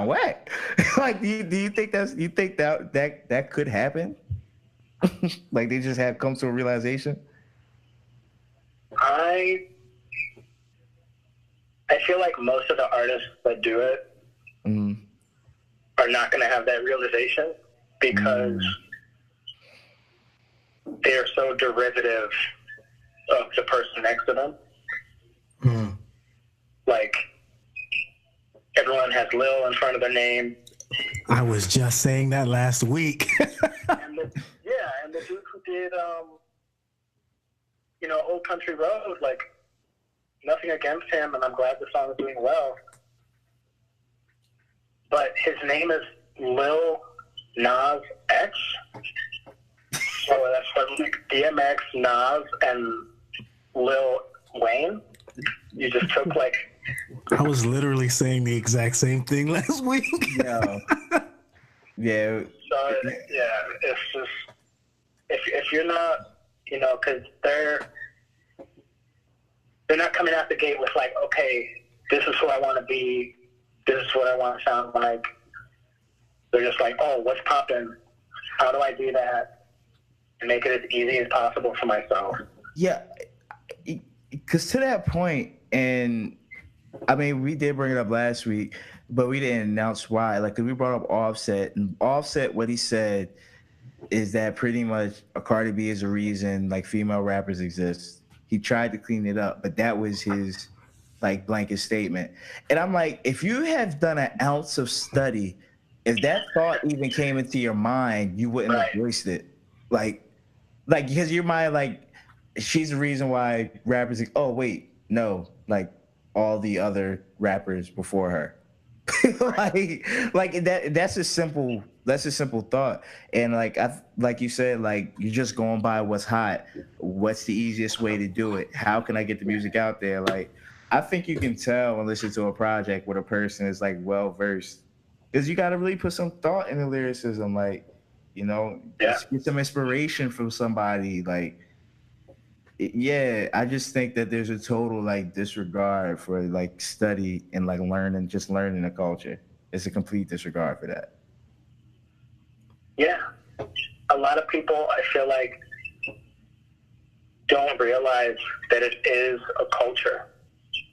[SPEAKER 1] whack. Like, do you think that could happen? Like they just have come to a realization.
[SPEAKER 3] I feel like most of the artists that do it
[SPEAKER 1] Mm.
[SPEAKER 3] are not going to have that realization because they're so derivative of the person next to them.
[SPEAKER 2] Mm.
[SPEAKER 3] Like, everyone has Lil in front of their name.
[SPEAKER 2] I was just saying that last week.
[SPEAKER 3] And the dude who did, Old Country Road, like, nothing against him, and I'm glad the song is doing well. But his name is Lil Nas X. So that's from, like, DMX, Nas, and Lil Wayne. You just took, like...
[SPEAKER 2] I was literally saying the exact same thing last week.
[SPEAKER 1] Yeah. Yeah.
[SPEAKER 3] So, yeah, it's just... If you're not, because they're not coming out the gate with, like, okay, this is who I want to be, this is what I want to sound like. They're just like, oh, what's poppin'? How do I do that and make it as easy as possible for myself?
[SPEAKER 1] Yeah, because to that point, and I mean, we did bring it up last week, but we didn't announce why. Like, 'cause we brought up Offset, and Offset, what he said is that pretty much a Cardi B is a reason like female rappers exist. He tried to clean it up, but that was his like blanket statement. And I'm like, if you have done an ounce of study, if that thought even came into your mind, you wouldn't have voiced it. Like because your mind, like, she's the reason why rappers like, oh wait, no, like all the other rappers before her. like that's a simple thought. And like you said, like you're just going by what's hot. What's the easiest way to do it? How can I get the music out there? Like, I think you can tell and listen to a project where a person is like well versed, because you got to really put some thought in the lyricism. Like, just get some inspiration from somebody. Like, yeah, I just think that there's a total like disregard for like study and like learning the culture. It's a complete disregard for that.
[SPEAKER 3] Yeah. A lot of people, I feel like, don't realize that it is a culture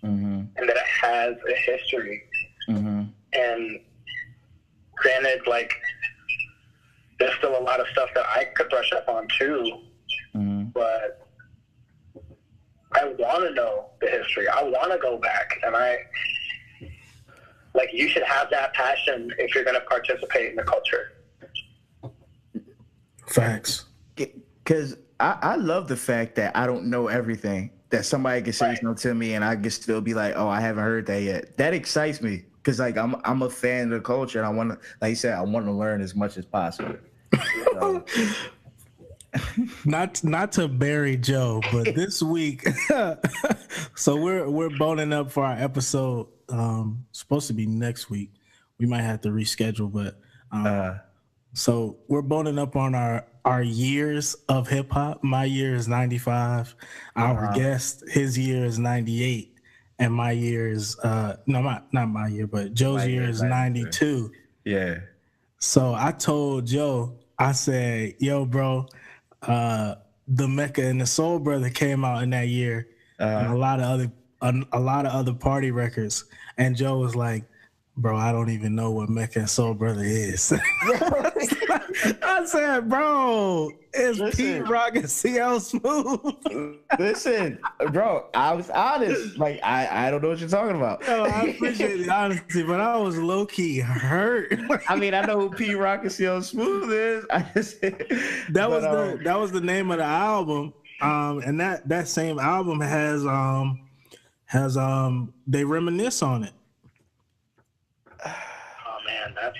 [SPEAKER 3] and that it has a history. And granted, like, there's still a lot of stuff that I could brush up on too, but I want to know the history. I want to go back, and you should have that passion if you're going to participate in the culture.
[SPEAKER 2] Facts.
[SPEAKER 1] Because I love the fact that I don't know everything. That somebody can say something to me, and I can still be like, "Oh, I haven't heard that yet." That excites me because, like, I'm a fan of the culture, and I want to, like you said, I want to learn as much as possible. So.
[SPEAKER 2] Not to bury Joe, but this week, so we're boning up for our episode. Supposed to be next week. We might have to reschedule, but so we're boning up on our years of hip hop. My year is 95. Our guest, his year is 98, and my year is not my year, but Joe's year is 92.
[SPEAKER 1] Yeah.
[SPEAKER 2] So I told Joe, I said, "Yo, bro, the Mecca and the Soul Brother came out in that year, and a lot of other party records." And Joe was like, "Bro, I don't even know what Mecca and Soul Brother is." I said, "Bro, it's Pete Rock and CL Smooth."
[SPEAKER 1] Listen, bro, I was honest. Like, I don't know what you're talking about.
[SPEAKER 2] No, I appreciate the honesty, but I was low key hurt.
[SPEAKER 1] I mean, I know who Pete Rock and CL Smooth is.
[SPEAKER 2] That was the name of the album. And that same album has they reminisce on it.
[SPEAKER 3] Oh man, that's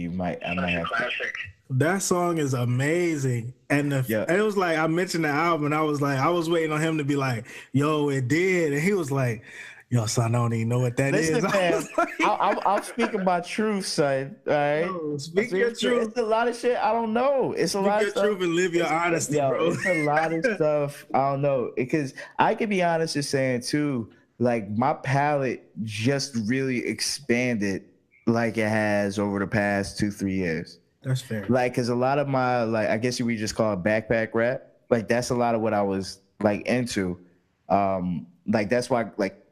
[SPEAKER 1] I might have to.
[SPEAKER 3] Classic.
[SPEAKER 2] That song is amazing. And it was like, I mentioned the album and I was like, I was waiting on him to be like, yo, it did. And he was like, yo, son, I don't even know what that is.
[SPEAKER 1] Listen, man,
[SPEAKER 2] Like,
[SPEAKER 1] I'm speaking my truth, son. All right,
[SPEAKER 2] yo, speak your truth.
[SPEAKER 1] It's a lot of shit I don't know. It's a lot of stuff.
[SPEAKER 2] Truth and live your honesty, bro.
[SPEAKER 1] It's a lot of stuff I don't know. Because I can be honest in saying too, like my palette just really expanded like it has over the past 2-3 years.
[SPEAKER 2] That's fair.
[SPEAKER 1] Like, cause a lot of my, like, I guess we just call it backpack rap. Like, that's a lot of what I was like into. Like, that's why like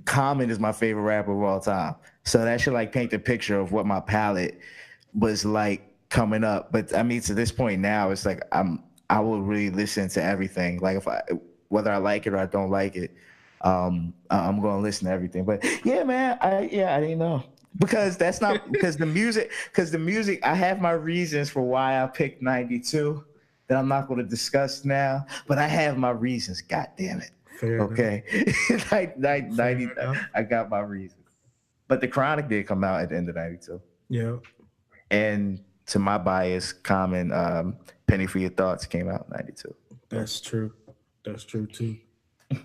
[SPEAKER 1] Common is my favorite rapper of all time. So that should like paint the picture of what my palette was like coming up. But I mean, to this point now, it's like I will really listen to everything. Like, whether I like it or I don't like it, I'm going to listen to everything. But yeah, man, I didn't know. Because that's not because the music I have my reasons for why I picked 92 that I'm not going to discuss now, but I have my reasons. God damn it.
[SPEAKER 2] Fair
[SPEAKER 1] okay. Like 90, I got my reasons. But the Chronic did come out at the end of 92.
[SPEAKER 2] Yeah.
[SPEAKER 1] And to my bias, Common, Penny for Your Thoughts came out in 92.
[SPEAKER 2] That's true. That's true too.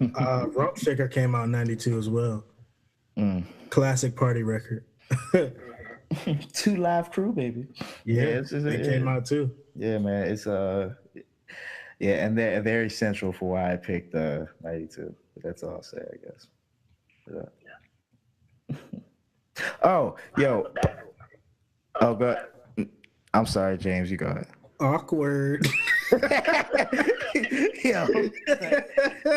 [SPEAKER 2] Rump Shaker came out in 92 as well. Classic party record.
[SPEAKER 1] 2 Live Crew, baby.
[SPEAKER 2] Yeah, it came out too.
[SPEAKER 1] Yeah, man. It's yeah, and they're very central for why I picked 92. But that's all I'll say, I guess. Oh, yo. Oh, go ahead. I'm sorry, James. You go ahead.
[SPEAKER 2] Awkward.
[SPEAKER 1] Yo,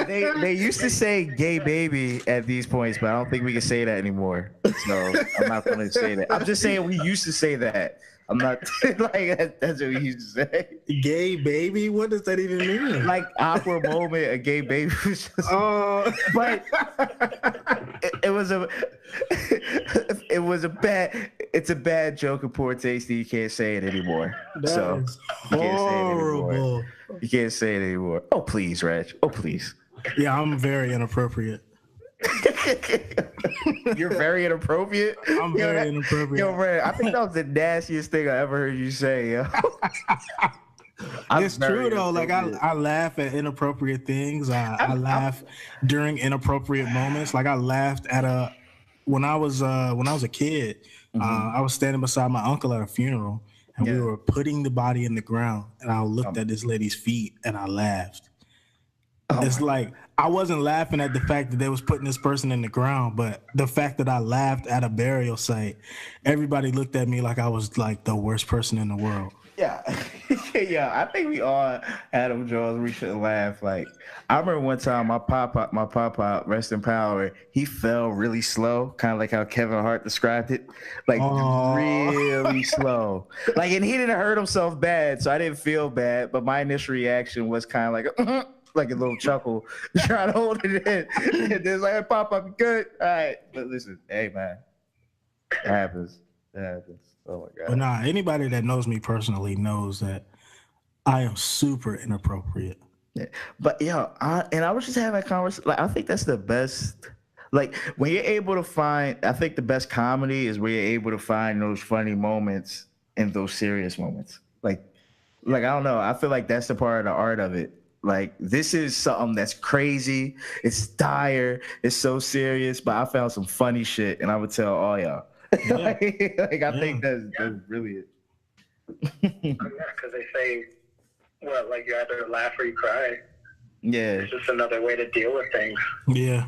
[SPEAKER 1] they used to say "gay baby" at these points, but I don't think we can say that anymore. So I'm not going to say that. I'm just saying we used to say that. I'm not like that's what we used to say.
[SPEAKER 2] Gay baby? What does that even mean?
[SPEAKER 1] Like awkward moment, a gay baby was just. But it's a bad joke of poor taste. You can't say it anymore.
[SPEAKER 2] That is horrible.
[SPEAKER 1] You can't say it anymore. Oh please, Reg. Oh please.
[SPEAKER 2] Yeah, I'm very inappropriate.
[SPEAKER 1] You're very inappropriate.
[SPEAKER 2] I'm very inappropriate.
[SPEAKER 1] Yo, Reg, I think that was the nastiest thing I ever heard you say. Yo.
[SPEAKER 2] It's true though. Like I laugh at inappropriate things. I laugh during inappropriate moments. Like I laughed at when I was a kid. I was standing beside my uncle at a funeral, and we were putting the body in the ground. And I looked at this lady's feet, and I laughed. It's like I wasn't laughing at the fact that they was putting this person in the ground, but the fact that I laughed at a burial site. Everybody looked at me like I was like the worst person in the world.
[SPEAKER 1] Yeah, yeah. I think we all had them jaws we shouldn't laugh. Like I remember one time my papa, rest in power, he fell really slow, kind of like how Kevin Hart described it, like really slow. Like, and he didn't hurt himself bad, so I didn't feel bad. But my initial reaction was kind of like a little chuckle, trying to hold it in. And then like, hey, Papa, I'm good. All right, but listen, hey man, it happens. It happens. Oh my God.
[SPEAKER 2] But nah, anybody that knows me personally knows that I am super inappropriate.
[SPEAKER 1] Yeah. But I was just having a conversation. Like, I think that's the best. Like when you're able to find, I think the best comedy is where you're able to find those funny moments and those serious moments. Like I don't know. I feel like that's the part of the art of it. Like this is something that's crazy. It's dire. It's so serious. But I found some funny shit, and I would tell all y'all.
[SPEAKER 2] Yeah.
[SPEAKER 1] I think that's really it.
[SPEAKER 3] Because they say, well, like you either laugh or you cry.
[SPEAKER 1] Yeah,
[SPEAKER 3] it's just another way to deal with things.
[SPEAKER 2] Yeah,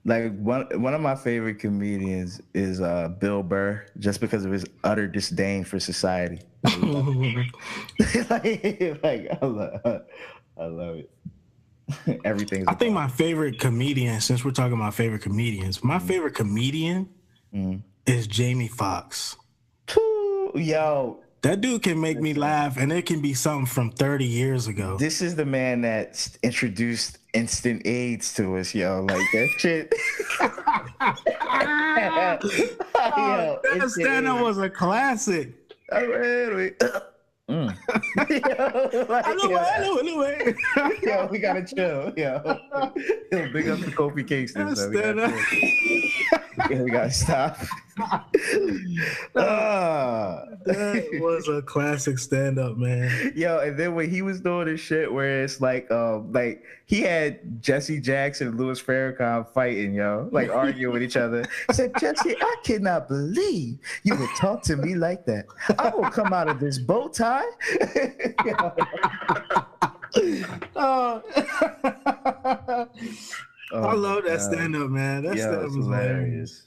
[SPEAKER 1] like one of my favorite comedians is Bill Burr, just because of his utter disdain for society. like I love it. Everything's.
[SPEAKER 2] I think my favorite comedian, since we're talking about favorite comedians, my favorite comedian is Jamie Foxx.
[SPEAKER 1] Yo,
[SPEAKER 2] that dude can make me laugh, and it can be something from 30 years ago.
[SPEAKER 1] This is the man that introduced instant AIDS to us, yo. Like that shit.
[SPEAKER 2] That was a classic. Anyway.
[SPEAKER 1] Yo, we gotta chill. Yo, big up to Kofi Kingston. So we gotta stop.
[SPEAKER 2] That was a classic stand-up, man.
[SPEAKER 1] Yo, and then when he was doing this shit where it's like he had Jesse Jackson and Louis Farrakhan fighting, yo, like arguing with each other. He said, Jesse, I cannot believe you would talk to me like that. I will come out of this bow tie.
[SPEAKER 2] I love that stand-up, man. That stand-up was hilarious.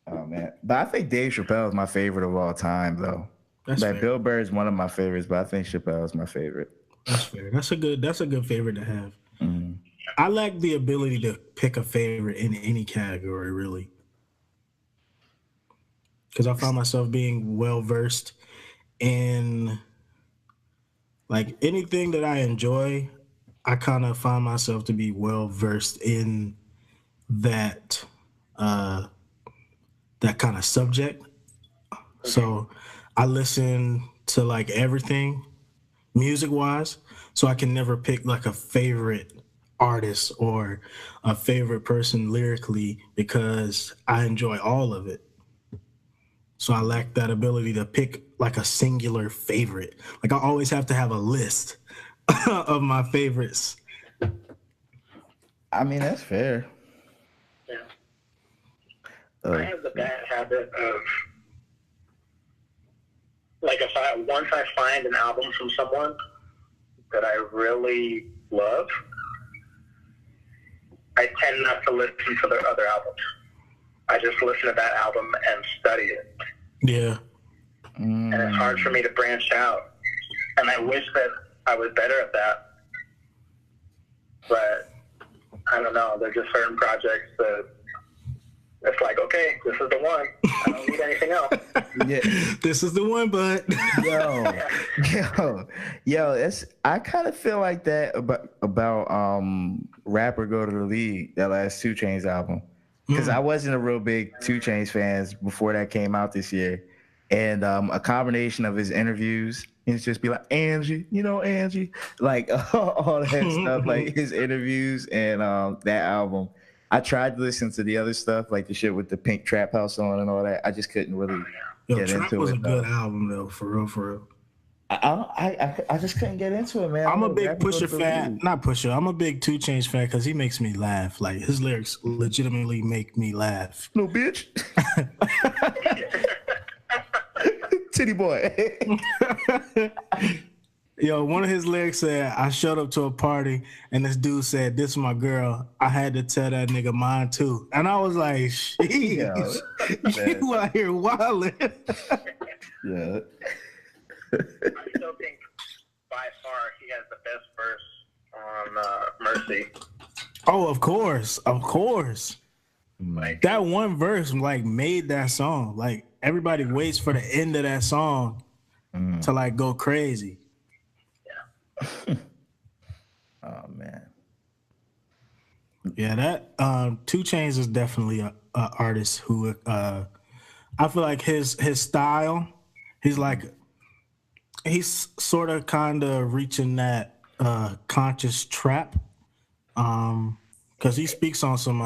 [SPEAKER 1] Oh man, but I think Dave Chappelle is my favorite of all time, though.
[SPEAKER 2] That's
[SPEAKER 1] like
[SPEAKER 2] fair.
[SPEAKER 1] Bill Burr is one of my favorites, but I think Chappelle is my favorite.
[SPEAKER 2] That's fair. That's a good favorite to have.
[SPEAKER 1] Mm-hmm.
[SPEAKER 2] I lack the ability to pick a favorite in any category, really, because I find myself being well versed in like anything that I enjoy. I kind of find myself to be well versed in that that kind of subject. So I listen to like everything music wise, so I can never pick like a favorite artist or a favorite person lyrically because I enjoy all of it. So I lack that ability to pick like a singular favorite. Like I always have to have a list of my favorites.
[SPEAKER 1] I mean, that's fair.
[SPEAKER 3] Yeah. I have the bad habit of, like, once I find an album from someone that I really love, I tend not to listen to their other albums. I just listen to that album and study it.
[SPEAKER 2] Yeah.
[SPEAKER 3] And it's hard for me to branch out. And I wish that I was better at that. But I don't know. There's just certain projects that it's like, okay, this is the one. I don't need anything else.
[SPEAKER 1] Yeah.
[SPEAKER 2] This is the one, bud.
[SPEAKER 1] Yo, I kind of feel like that about Rapper Go to the League, that last 2 Chainz album. Because I wasn't a real big 2 Chainz fans before that came out this year. And a combination of his interviews, it's just be like, Angie, Angie, like all that stuff, like his interviews and that album. I tried to listen to the other stuff, like the shit with the Pink Trap House on and all that. I just couldn't really get
[SPEAKER 2] Trap
[SPEAKER 1] into
[SPEAKER 2] was
[SPEAKER 1] it.
[SPEAKER 2] A good album though, for real.
[SPEAKER 1] I just couldn't get into it, man.
[SPEAKER 2] I'm a big Pusha fan, not Pusha. I'm a big 2 Chainz fan because he makes me laugh. Like his lyrics legitimately make me laugh.
[SPEAKER 1] No bitch. Titty boy.
[SPEAKER 2] Yo, one of his lyrics said, I showed up to a party and this dude said, this is my girl. I had to tell that nigga mine too. And I was like, shit, you out here wilding.
[SPEAKER 1] Yeah.
[SPEAKER 3] I still think by far he has the best verse on Mercy.
[SPEAKER 2] Oh, of course.
[SPEAKER 1] Like,
[SPEAKER 2] that one verse like made that song. Like everybody waits for the end of that song to like go crazy.
[SPEAKER 1] Yeah. Oh man.
[SPEAKER 2] Yeah, that 2 Chainz is definitely a artist who I feel like his style, he's sort of kind of reaching that conscious trap. Because he speaks on some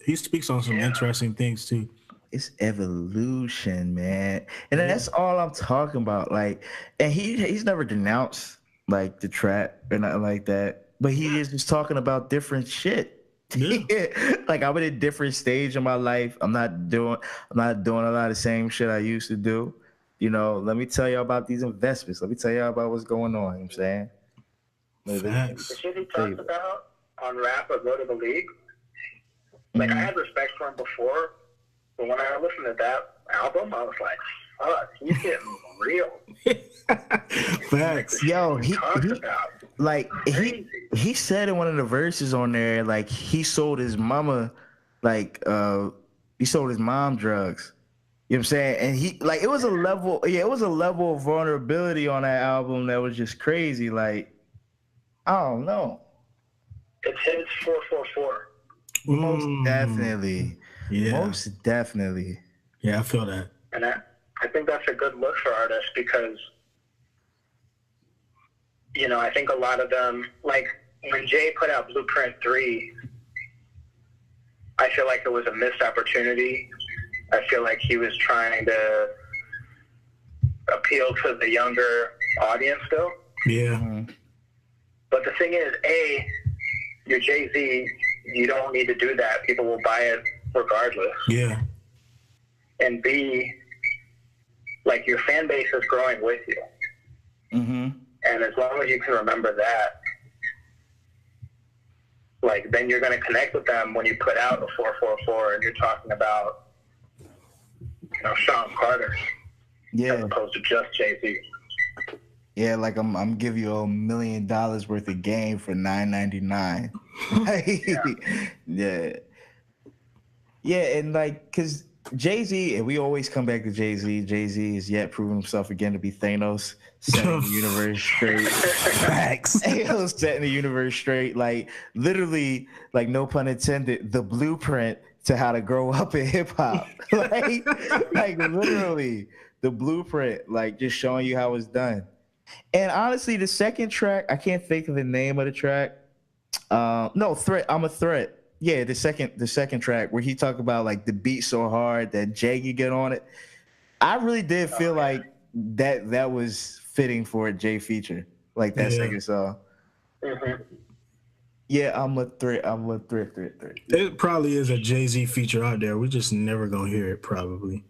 [SPEAKER 2] interesting things too.
[SPEAKER 1] It's evolution, man, and that's all I'm talking about. Like, and he's never denounced like the trap or nothing like that, but he is just talking about different shit. Yeah. Like I'm at a different stage in my life. I'm not doing a lot of the same shit I used to do. Let me tell y'all about these investments. Let me tell y'all about what's going on. You know what I'm saying?
[SPEAKER 3] The shit he talks about on Rap or Go to the League, like I had respect for him before, but when I listened to that album, I was like, fuck, he's getting real.
[SPEAKER 2] Facts.
[SPEAKER 1] Yo, he said in one of the verses on there, like he sold his mama, like he sold his mom drugs. You know what I'm saying? And it was a level of vulnerability on that album that was just crazy. Like, I don't know.
[SPEAKER 3] It's his 444.
[SPEAKER 1] Most definitely.
[SPEAKER 2] Yeah.
[SPEAKER 1] Most definitely.
[SPEAKER 2] Yeah, I feel that.
[SPEAKER 3] And I think that's a good look for artists because, I think a lot of them, like when Jay put out Blueprint 3, I feel like it was a missed opportunity. I feel like he was trying to appeal to the younger audience still.
[SPEAKER 2] Yeah.
[SPEAKER 3] But the thing is, A, you're Jay-Z, you don't need to do that. People will buy it regardless.
[SPEAKER 2] Yeah.
[SPEAKER 3] And B, like your fan base is growing with you.
[SPEAKER 1] Mm-hmm.
[SPEAKER 3] And as long as you can remember that, like then you're going to connect with them when you put out a 444 and you're talking about, Sean Carter.
[SPEAKER 1] Yeah.
[SPEAKER 3] As opposed to just Jay-Z.
[SPEAKER 1] Yeah, like I'm giving you $1 million worth of game for $9.99. Yeah, and like, cause Jay-Z, and we always come back to Jay-Z. Jay-Z is yet proving himself again to be Thanos, setting the universe straight.
[SPEAKER 2] Facts.
[SPEAKER 1] Setting the universe straight, like literally, like no pun intended, the blueprint to how to grow up in hip hop. like literally the blueprint, like just showing you how it's done. And honestly, the second track, I can't think of the name of the track. No, Threat. I'm a Threat. Yeah, the second track where he talked about like the beat so hard that Jay could get on it. I really did feel like that was fitting for a Jay feature, like that second song.
[SPEAKER 3] Mm-hmm.
[SPEAKER 1] Yeah, I'm a threat.
[SPEAKER 2] It probably is a Jay-Z feature out there. We're just never gonna hear it, probably.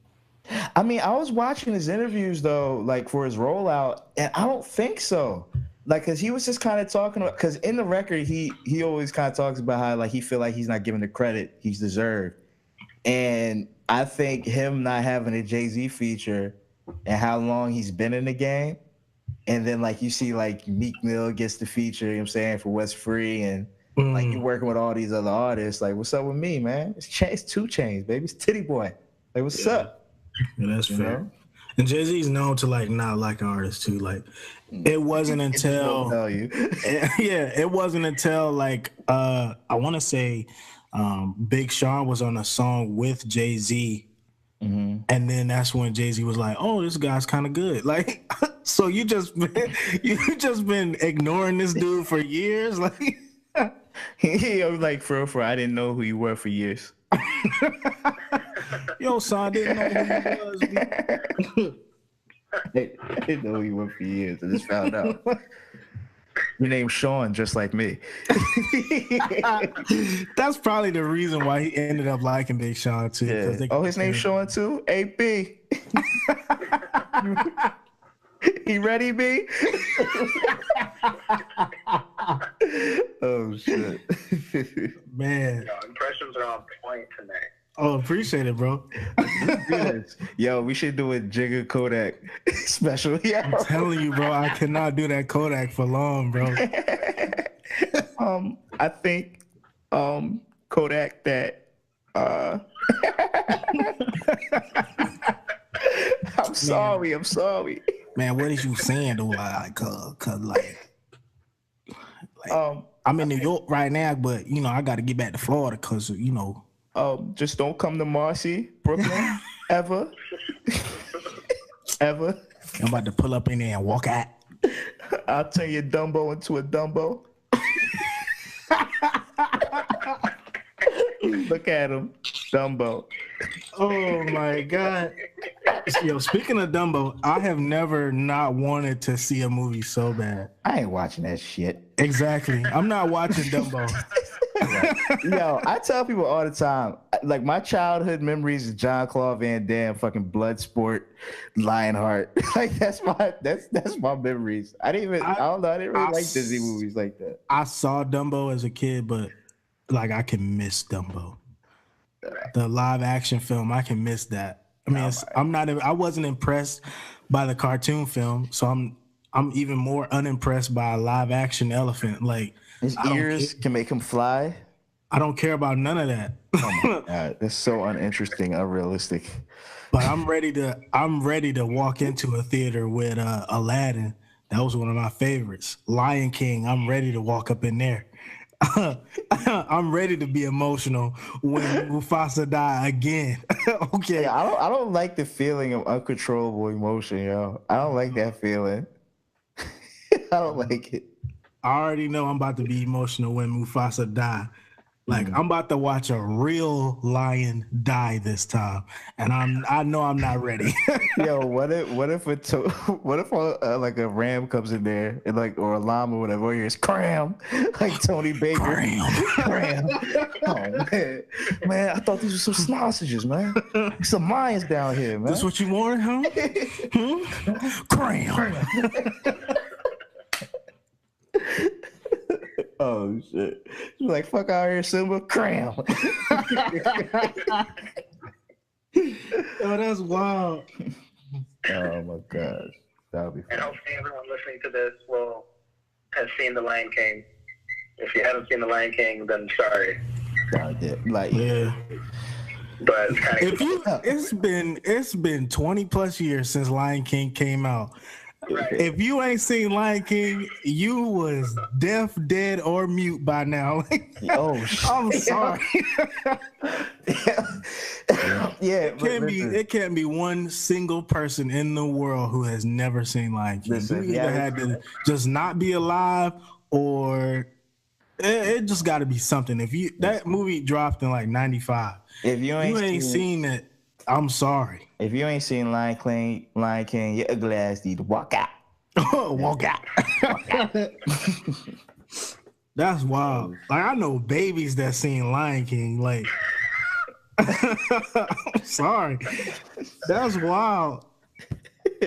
[SPEAKER 1] I mean, I was watching his interviews though, like for his rollout, and I don't think so. Like, cause he was just kind of talking about, cause in the record he always kind of talks about how like he feel like he's not given the credit he's deserved, and I think him not having a Jay-Z feature and how long he's been in the game, and then like you see like Meek Mill gets the feature, you know what I'm saying, for West Free, and like you're working with all these other artists, like what's up with me, man? It's 2 Chainz, baby, it's Titty Boy, like what's up?
[SPEAKER 2] Yeah, that's fair. Know? And Jay-Z's known to like not like artists too. Like it wasn't until it wasn't until like I want to say Big Sean was on a song with Jay-Z, and then that's when Jay-Z was like, "Oh, this guy's kind of good." Like, so you just been ignoring this dude for years, like.
[SPEAKER 1] Yeah, like for I didn't know who you were for years.
[SPEAKER 2] Yo, son, I didn't know who you was.
[SPEAKER 1] I didn't know who you were for years. I just found out. Your name's Shahan, just like me.
[SPEAKER 2] That's probably the reason why he ended up liking Big Sean too.
[SPEAKER 1] Yeah. His name's Shahan too? AP. He ready, B? Oh shit.
[SPEAKER 2] Man.
[SPEAKER 3] Impressions are on point tonight.
[SPEAKER 2] Oh, appreciate it, bro.
[SPEAKER 1] Yo, we should do a Jigga Kodak special. Yeah.
[SPEAKER 2] I'm telling you, bro, I cannot do that Kodak for long, bro.
[SPEAKER 1] I think Kodak that I'm sorry.
[SPEAKER 2] Man, what is you saying though? Like, cause I'm in New York right now, but I got to get back to Florida, cause
[SPEAKER 1] just don't come to Marcy, Brooklyn, ever. I'm
[SPEAKER 2] about to pull up in there and walk out.
[SPEAKER 1] I'll turn your Dumbo into a Dumbo. Look at him, Dumbo.
[SPEAKER 2] Oh my God. Yo, speaking of Dumbo, I have never not wanted to see a movie so bad.
[SPEAKER 1] I ain't watching that shit.
[SPEAKER 2] Exactly. I'm not watching Dumbo.
[SPEAKER 1] Yo, I tell people all the time, like my childhood memories of John Claude Van Damme, fucking Bloodsport, Lionheart. Like that's my memories. I didn't really like Disney movies like that.
[SPEAKER 2] I saw Dumbo as a kid, but like I can miss Dumbo. The live action film, I can miss that. I mean, I wasn't impressed by the cartoon film, so I'm even more unimpressed by a live action elephant. Like
[SPEAKER 1] his ears can make him fly.
[SPEAKER 2] I don't care about none of that.
[SPEAKER 1] Oh my God, that's so uninteresting, unrealistic.
[SPEAKER 2] But I'm ready to walk into a theater with Aladdin. That was one of my favorites. Lion King. I'm ready to walk up in there. I'm ready to be emotional when Mufasa die again. Okay.
[SPEAKER 1] Yeah, I don't like the feeling of uncontrollable emotion, yo. I don't like that feeling. I don't like it.
[SPEAKER 2] I already know I'm about to be emotional when Mufasa die. Like I'm about to watch a real lion die this time, and I know I'm not ready.
[SPEAKER 1] Yo, what if what if like a ram comes in there and like or a llama or whatever, or it's cram like Tony Baker. Cram. Oh man, I thought these were some sausages, man. Some lions down here, man.
[SPEAKER 2] This what you wanted, huh? Cram.
[SPEAKER 1] Oh shit! She's like, "Fuck out here, Simba." Cram.
[SPEAKER 2] Oh, that's wild.
[SPEAKER 1] Oh my gosh, that'll be fun.
[SPEAKER 3] And hopefully everyone listening to this has seen The Lion King. If you haven't seen The Lion King, then sorry.
[SPEAKER 1] Like,
[SPEAKER 2] Yeah.
[SPEAKER 3] But it's kind of
[SPEAKER 2] It's been 20 plus years since Lion King came out.
[SPEAKER 3] right.
[SPEAKER 2] If you ain't seen Lion King, you was deaf, dead, or mute by now.
[SPEAKER 1] oh shit.
[SPEAKER 2] I'm sorry.
[SPEAKER 1] Yeah,
[SPEAKER 2] It can't be one single person in the world who has never seen Lion King.
[SPEAKER 1] Listen,
[SPEAKER 2] You either had to just not be alive, or it just got to be something. If you that movie dropped in like 95,
[SPEAKER 1] if you ain't
[SPEAKER 2] seen it, I'm sorry.
[SPEAKER 1] If you ain't seen Lion King, your ugly ass need to walk out.
[SPEAKER 2] Walk out. That's wild. Like I know babies that seen Lion King. Like, I'm sorry, that's wild.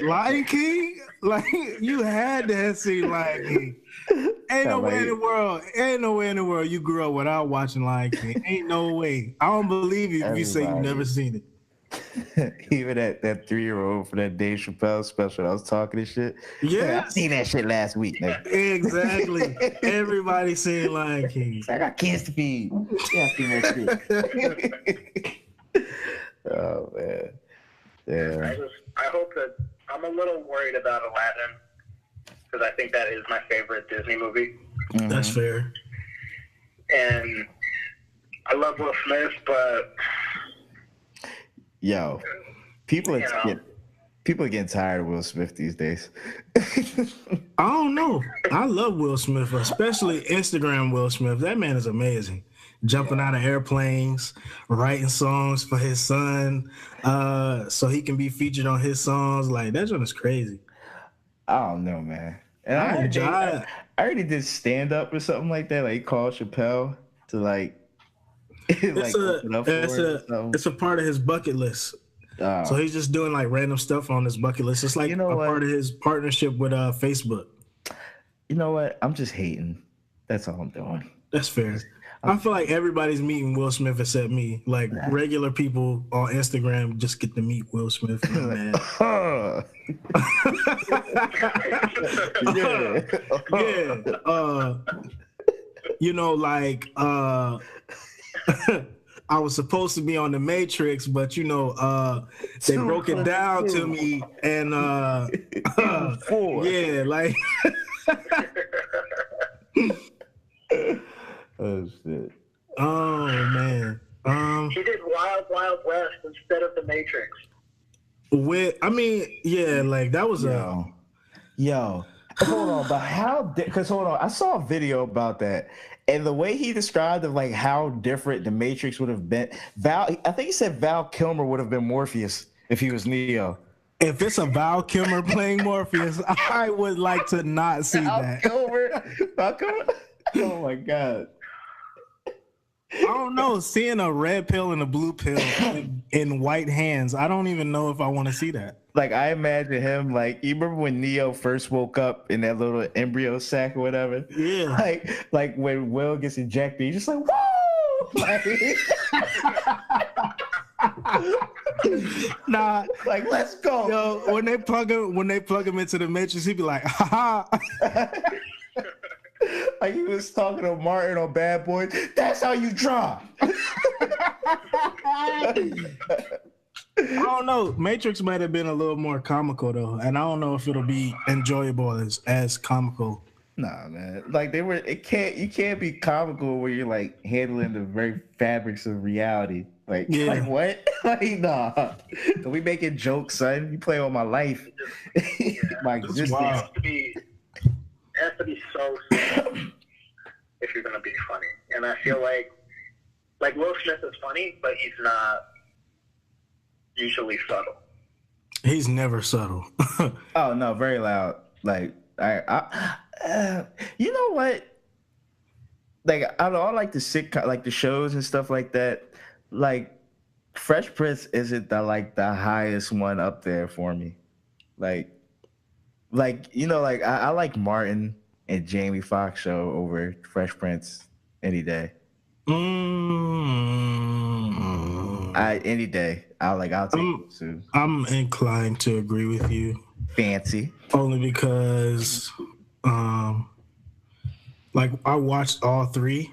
[SPEAKER 2] Lion King, like you had to have seen Lion King. Ain't no way in the world you grew up without watching Lion King. Ain't no way. I don't believe you if you say you've never seen it.
[SPEAKER 1] Even that 3-year-old for that Dave Chappelle special, I was talking this shit.
[SPEAKER 2] Yeah,
[SPEAKER 1] I seen that shit last week, nigga.
[SPEAKER 2] Exactly. Everybody seen Lion King.
[SPEAKER 1] I got kids to feed. Yeah, I seen that shit. Oh man. Yeah.
[SPEAKER 3] I hope that I'm a little worried about Aladdin because I think that is my favorite Disney movie.
[SPEAKER 1] Mm-hmm.
[SPEAKER 2] That's fair.
[SPEAKER 3] And I love Will Smith, but
[SPEAKER 1] yo, people are getting tired of Will Smith these days.
[SPEAKER 2] I don't know. I love Will Smith, especially Instagram Will Smith. That man is amazing. Jumping out of airplanes, writing songs for his son, so he can be featured on his songs. Like that joint is crazy.
[SPEAKER 1] I don't know, man. And I already did stand up or something like that. Like he called Chappelle to like.
[SPEAKER 2] It's a part of his bucket list. So he's just doing like random stuff on his bucket list. It's like part of his partnership with Facebook.
[SPEAKER 1] You know what? I'm just hating. That's all I'm doing.
[SPEAKER 2] That's fair. I feel like everybody's meeting Will Smith except me. Like regular people on Instagram just get to meet Will Smith. Man. You know, like I was supposed to be on The Matrix, but you know, they broke it down to me, and yeah, like.
[SPEAKER 1] Oh shit.
[SPEAKER 2] Oh man.
[SPEAKER 3] He did Wild Wild West instead of The Matrix.
[SPEAKER 2] Like that was
[SPEAKER 1] Yo. Hold on, but I saw a video about that. And the way he described of like how different the Matrix would have been, I think he said Val Kilmer would have been Morpheus if he was Neo.
[SPEAKER 2] If it's a Val Kilmer playing Morpheus, I would like to not see that.
[SPEAKER 1] Val Kilmer? Oh my god.
[SPEAKER 2] I don't know. Seeing a red pill and a blue pill in white hands, I don't even know if I want to see that.
[SPEAKER 1] Like I imagine him like, you remember when Neo first woke up in that little embryo sac or whatever?
[SPEAKER 2] Yeah.
[SPEAKER 1] Like when Will gets injected, he's just like, whoa! Like,
[SPEAKER 2] nah,
[SPEAKER 1] like let's go.
[SPEAKER 2] Yo, when they plug him into the Matrix, he'd be like, ha ha.
[SPEAKER 1] Like he was talking to Martin on Bad Boys. That's how you drop.
[SPEAKER 2] I don't know. Matrix might have been a little more comical though, and I don't know if it'll be enjoyable as comical
[SPEAKER 1] Nah, man. Like they were. It can't. You can't be comical where you're like handling the very fabrics of reality. Like,
[SPEAKER 2] Yeah.
[SPEAKER 1] like what? Like, nah. Don't we making jokes, son? You play on my life, my
[SPEAKER 2] That's
[SPEAKER 1] existence.
[SPEAKER 2] wild.
[SPEAKER 3] It has to be so simple if you're gonna be funny. And I feel like Will Smith is funny, but he's not usually subtle.
[SPEAKER 2] He's never subtle.
[SPEAKER 1] Oh no, very loud. Like you know what? Like I don't know, I like the sitcom, like the shows and stuff like that. Like Fresh Prince isn't the highest one up there for me. Like you know, like I like Martin and Jamie Foxx show over Fresh Prince any day. Any day. I'll take it too.
[SPEAKER 2] I'm inclined to agree with you.
[SPEAKER 1] Fancy.
[SPEAKER 2] Only because like I watched all three.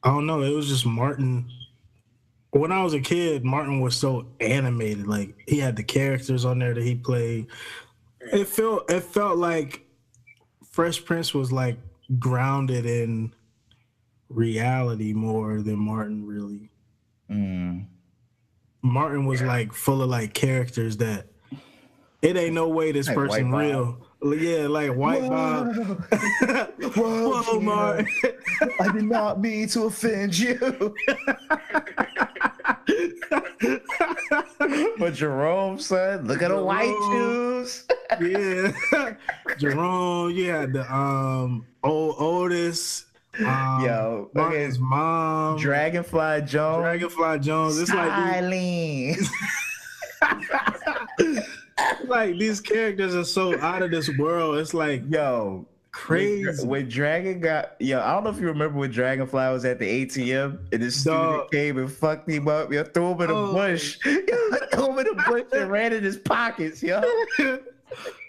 [SPEAKER 2] I don't know, it was just Martin. When I was a kid, Martin was so animated. Like he had the characters on there that he played. It felt like Fresh Prince was like grounded in reality more than Martin really. Martin was like full of like characters that it ain't no way this
[SPEAKER 1] like
[SPEAKER 2] person real. Yeah, like White Bob. Whoa, Martin.
[SPEAKER 1] I did not mean to offend you. But Jerome, son, look at the white shoes.
[SPEAKER 2] Yeah. Jerome, yeah, the old Otis. Martin's mom.
[SPEAKER 1] Dragonfly Jones.
[SPEAKER 2] It's like these characters are so out of this world. It's like crazy.
[SPEAKER 1] When Dragon got I don't know if you remember when Dragonfly was at the ATM and this student came and fucked him up. Threw him in a bush. Threw him in a bush and ran in his pockets,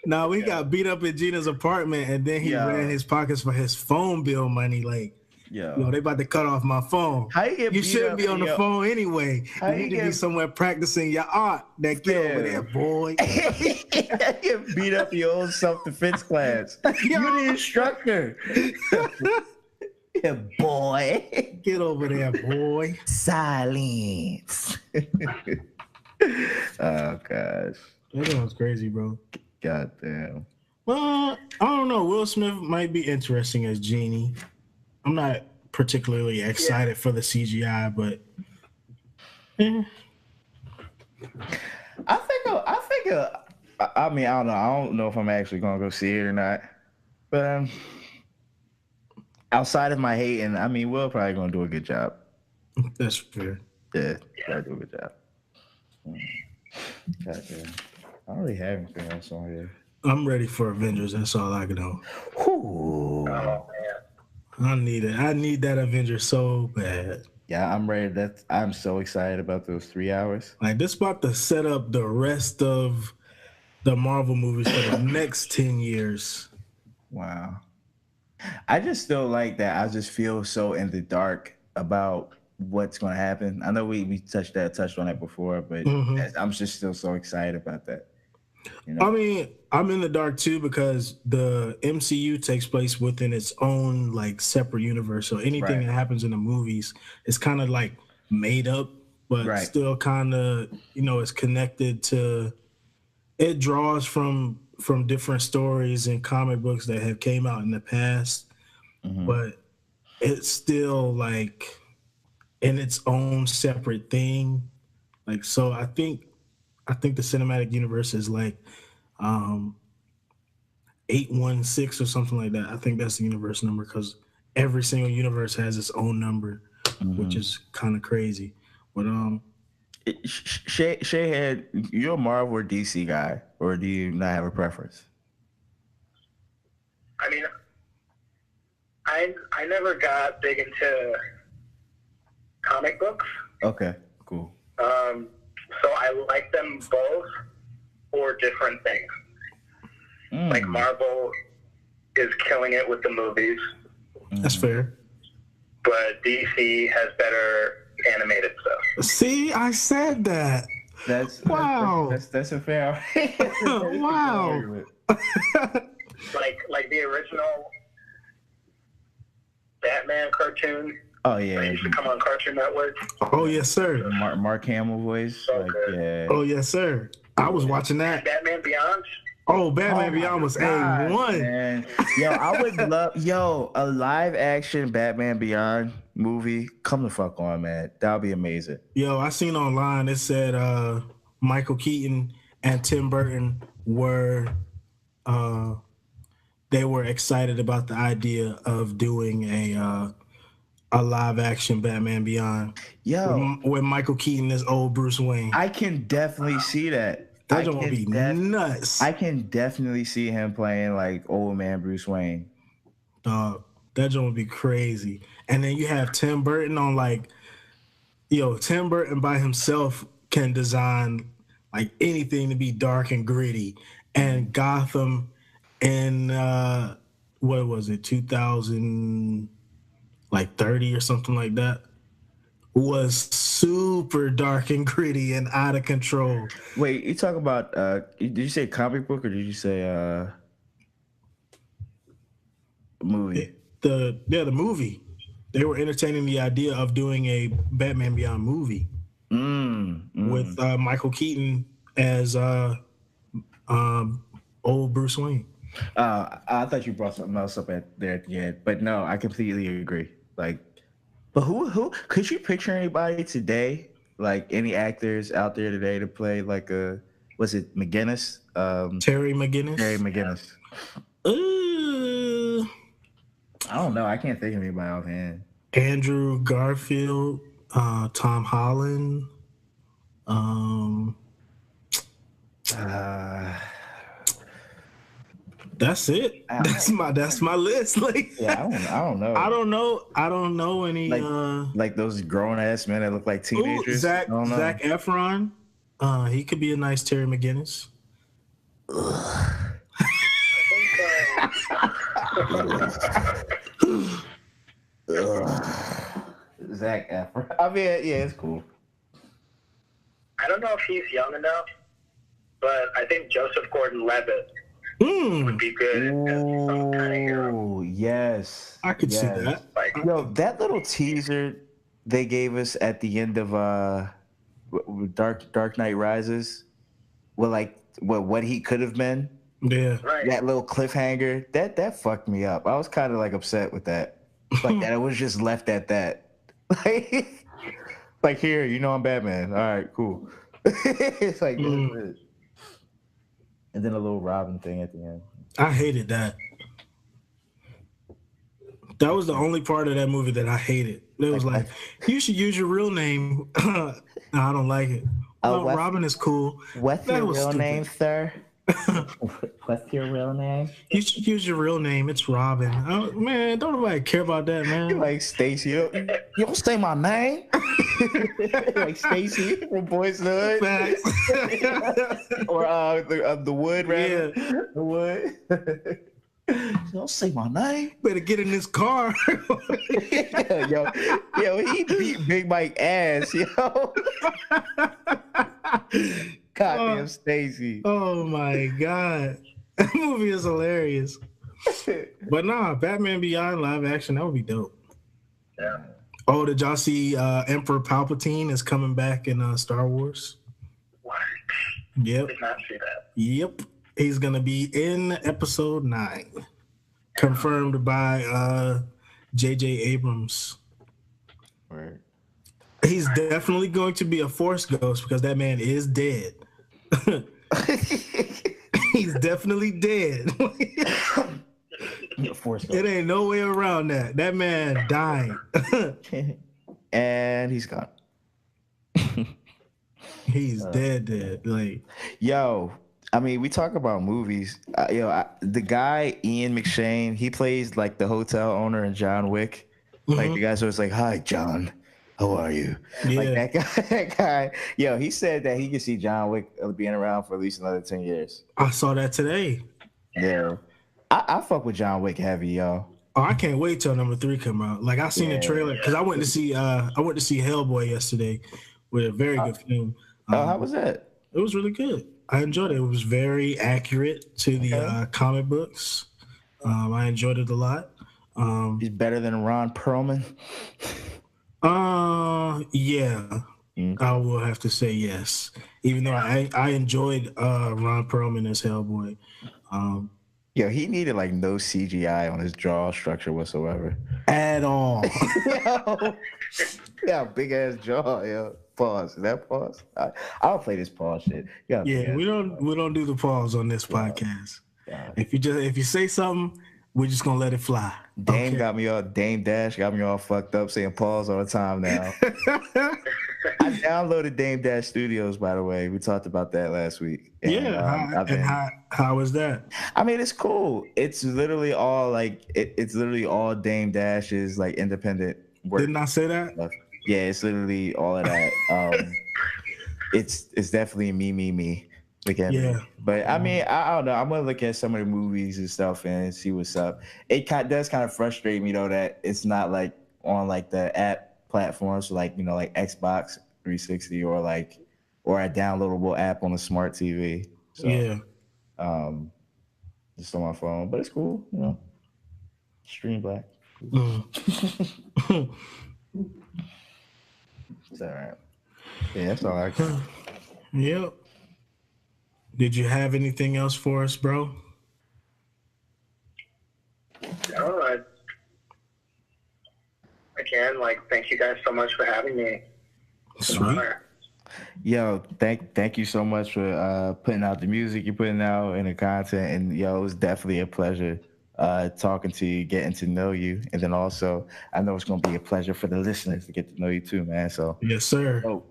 [SPEAKER 2] Now he got beat up in Gina's apartment and then he ran his pockets for his phone bill money. Like, they about to cut off my phone. You shouldn't be on the phone anyway. You need to be somewhere practicing your art. Get over there, boy.
[SPEAKER 1] You beat up your own self-defense class. You're the instructor. Yeah, boy.
[SPEAKER 2] Get over there, boy.
[SPEAKER 1] Silence. Oh, gosh.
[SPEAKER 2] That sounds crazy, bro.
[SPEAKER 1] Goddamn.
[SPEAKER 2] Well, I don't know. Will Smith might be interesting as Genie. I'm not particularly excited for the CGI, but
[SPEAKER 1] I mean, I don't know. I don't know if I'm actually gonna go see it or not. But outside of my hating, I mean, Will probably gonna do a good job.
[SPEAKER 2] That's fair.
[SPEAKER 1] Yeah, probably do a good job. Goddamn. I don't really have anything else on here.
[SPEAKER 2] I'm ready for Avengers. That's all I can know.
[SPEAKER 1] Ooh.
[SPEAKER 3] Oh, man.
[SPEAKER 2] I need it. I need that Avenger so bad.
[SPEAKER 1] Yeah, I'm ready. I'm so excited about those 3 hours.
[SPEAKER 2] Like this about to set up the rest of the Marvel movies for the next 10 years.
[SPEAKER 1] Wow. I just still like that. I just feel so in the dark about what's going to happen. I know we touched on that before, but I'm just still so excited about that.
[SPEAKER 2] I mean, I'm in the dark too because the MCU takes place within its own like separate universe. So anything that happens in the movies is kind of like made up, but still kind of it's connected to. It draws from different stories and comic books that have came out in the past, but it's still like in its own separate thing. Like so, I think the cinematic universe is like 816 or something like that. I think that's the universe number because every single universe has its own number, which is kind of crazy. But
[SPEAKER 1] Shahan, you're a Marvel or DC guy, or do you not have a preference?
[SPEAKER 3] I mean, I never got big into comic books.
[SPEAKER 1] Okay, cool.
[SPEAKER 3] So I like them both for different things. Like Marvel is killing it with the movies.
[SPEAKER 2] That's fair.
[SPEAKER 3] But DC has better animated stuff.
[SPEAKER 2] See, I said that.
[SPEAKER 1] That's a fair.
[SPEAKER 2] Wow.
[SPEAKER 3] like the original Batman cartoon.
[SPEAKER 1] Oh yeah,
[SPEAKER 3] That used to come on Cartoon Network.
[SPEAKER 2] Oh yes, sir.
[SPEAKER 1] Mark Hamill voice.
[SPEAKER 3] So
[SPEAKER 1] like,
[SPEAKER 3] good.
[SPEAKER 1] yeah.
[SPEAKER 2] Oh yes, sir. I was watching that.
[SPEAKER 3] Batman Beyond.
[SPEAKER 2] Oh, Batman Beyond was A1.
[SPEAKER 1] Man. Yo, I would love a live action Batman Beyond movie. Come the fuck on, man. That would be amazing.
[SPEAKER 2] Yo, I seen online it said Michael Keaton and Tim Burton were they were excited about the idea of doing a live action Batman Beyond.
[SPEAKER 1] Yo,
[SPEAKER 2] where Michael Keaton is old Bruce Wayne.
[SPEAKER 1] I can definitely see that.
[SPEAKER 2] That's gonna be nuts.
[SPEAKER 1] I can definitely see him playing like old man Bruce Wayne.
[SPEAKER 2] Dog, that's gonna be crazy. And then you have Tim Burton on Tim Burton by himself can design like anything to be dark and gritty. And Gotham in what was it, 2030 or something like that, was super dark and gritty and out of control.
[SPEAKER 1] Wait, you talk about did you say comic book or did you say movie?
[SPEAKER 2] The movie. They were entertaining the idea of doing a Batman Beyond movie with Michael Keaton as old Bruce Wayne.
[SPEAKER 1] I thought you brought something else up there at the end, but no, I completely agree. Like, but who could you picture anybody today, like any actors out there today to play like was it McGinnis?
[SPEAKER 2] Terry McGinnis.
[SPEAKER 1] Terry McGinnis. I don't know. I can't think of anybody offhand.
[SPEAKER 2] Andrew Garfield, Tom Holland. That's it. That's my list. Like,
[SPEAKER 1] yeah, I don't know.
[SPEAKER 2] I don't know any
[SPEAKER 1] like those grown ass men that look like teenagers.
[SPEAKER 2] Zac Efron. He could be a nice Terry McGinnis.
[SPEAKER 1] Zac Efron. I mean, yeah, it's cool.
[SPEAKER 3] I don't know if he's young enough, but I think Joseph Gordon-Levitt would be good as some kind of hero.
[SPEAKER 1] Yes.
[SPEAKER 2] I could see that.
[SPEAKER 1] Yo, that little teaser they gave us at the end of Dark Knight Rises, what he could have been.
[SPEAKER 2] Yeah.
[SPEAKER 3] Right.
[SPEAKER 1] That little cliffhanger, that fucked me up. I was kind of like upset with that. Like that it was just left at that. Like here, I'm Batman. All right, cool. It's like and then a little Robin thing at the end. I
[SPEAKER 2] hated that. That was the only part of that movie that I hated. It was like, you should use your real name. No, I don't like it. Robin is cool.
[SPEAKER 1] What's your real name, sir? What's your real name?
[SPEAKER 2] You should use your real name. It's Robin. Oh, man, don't nobody care about that, man.
[SPEAKER 1] You're like Stacy. You don't say my name. Like Stacy from Boys Hood. Or the Wood, rather. Yeah. The Wood. Don't say my name.
[SPEAKER 2] Better get in this car.
[SPEAKER 1] Yo, he beat Big Mike ass, yo. Goddamn Stacy.
[SPEAKER 2] Oh my god. That movie is hilarious. But nah, Batman Beyond live action, that would be dope.
[SPEAKER 3] Yeah.
[SPEAKER 2] Oh, did y'all see Emperor Palpatine is coming back in Star Wars?
[SPEAKER 3] What?
[SPEAKER 2] Yep.
[SPEAKER 3] Did not see that.
[SPEAKER 2] Yep. He's gonna be in episode 9. Confirmed by J.J. Abrams.
[SPEAKER 1] Right.
[SPEAKER 2] He's definitely going to be a Force ghost because that man is dead. He's definitely dead. It ain't no way around that. That man died.
[SPEAKER 1] And he's gone.
[SPEAKER 2] He's dead. Like,
[SPEAKER 1] yo, I mean, we talk about movies. The guy Ian McShane, he plays like the hotel owner in John Wick. Like the guy's always like, "Hi, John, how are you?"
[SPEAKER 2] Yeah.
[SPEAKER 1] Like that guy. Yo, he said that he could see John Wick being around for at least another 10 years.
[SPEAKER 2] I saw that today.
[SPEAKER 1] Yeah, I fuck with John Wick heavy, yo.
[SPEAKER 2] Oh, I can't wait till number 3 come out. Like I seen the trailer because I went to see Hellboy yesterday, with a very good film.
[SPEAKER 1] How was that?
[SPEAKER 2] It was really good. I enjoyed it. It was very accurate to the comic books. I enjoyed it a lot.
[SPEAKER 1] He's better than Ron Perlman.
[SPEAKER 2] Yeah, I will have to say yes. Even though I enjoyed Ron Perlman as Hellboy.
[SPEAKER 1] Yo, he needed like no CGI on his jaw structure whatsoever.
[SPEAKER 2] At all.
[SPEAKER 1] Yo, yeah, big ass jaw. Yo, pause. Is that pause? I'll play this pause shit.
[SPEAKER 2] Yeah, we don't do the pause on this podcast.
[SPEAKER 1] Yeah.
[SPEAKER 2] If you say something, we're just gonna let it fly.
[SPEAKER 1] Dame Dash got me all fucked up saying pause all the time now. I downloaded Dame Dash Studios, by the way. We talked about that last week.
[SPEAKER 2] And, how was that?
[SPEAKER 1] I mean, it's cool. It's literally all like it's literally all Dame Dash's like independent work.
[SPEAKER 2] Didn't I say that?
[SPEAKER 1] Stuff. Yeah, it's literally all of that. It's definitely me.
[SPEAKER 2] Yeah.
[SPEAKER 1] But I mean, I don't know. I'm gonna look at some of the movies and stuff and see what's up. It does kind of frustrate me though that it's not like on like the app platforms, like like Xbox 360 or a downloadable app on a smart TV. So,
[SPEAKER 2] yeah.
[SPEAKER 1] Just on my phone, but it's cool. Stream Black. It's all right. Yeah, that's all right.
[SPEAKER 2] Yep. Did you have anything else for us, bro?
[SPEAKER 3] No, again, thank you guys so much for having me.
[SPEAKER 2] Sweet.
[SPEAKER 1] Yo, thank you so much for putting out the music you're putting out and the content. And yo, it was definitely a pleasure talking to you, getting to know you. And then also, I know it's going to be a pleasure for the listeners to get to know you too, man. So
[SPEAKER 2] yes, sir.
[SPEAKER 1] Dope.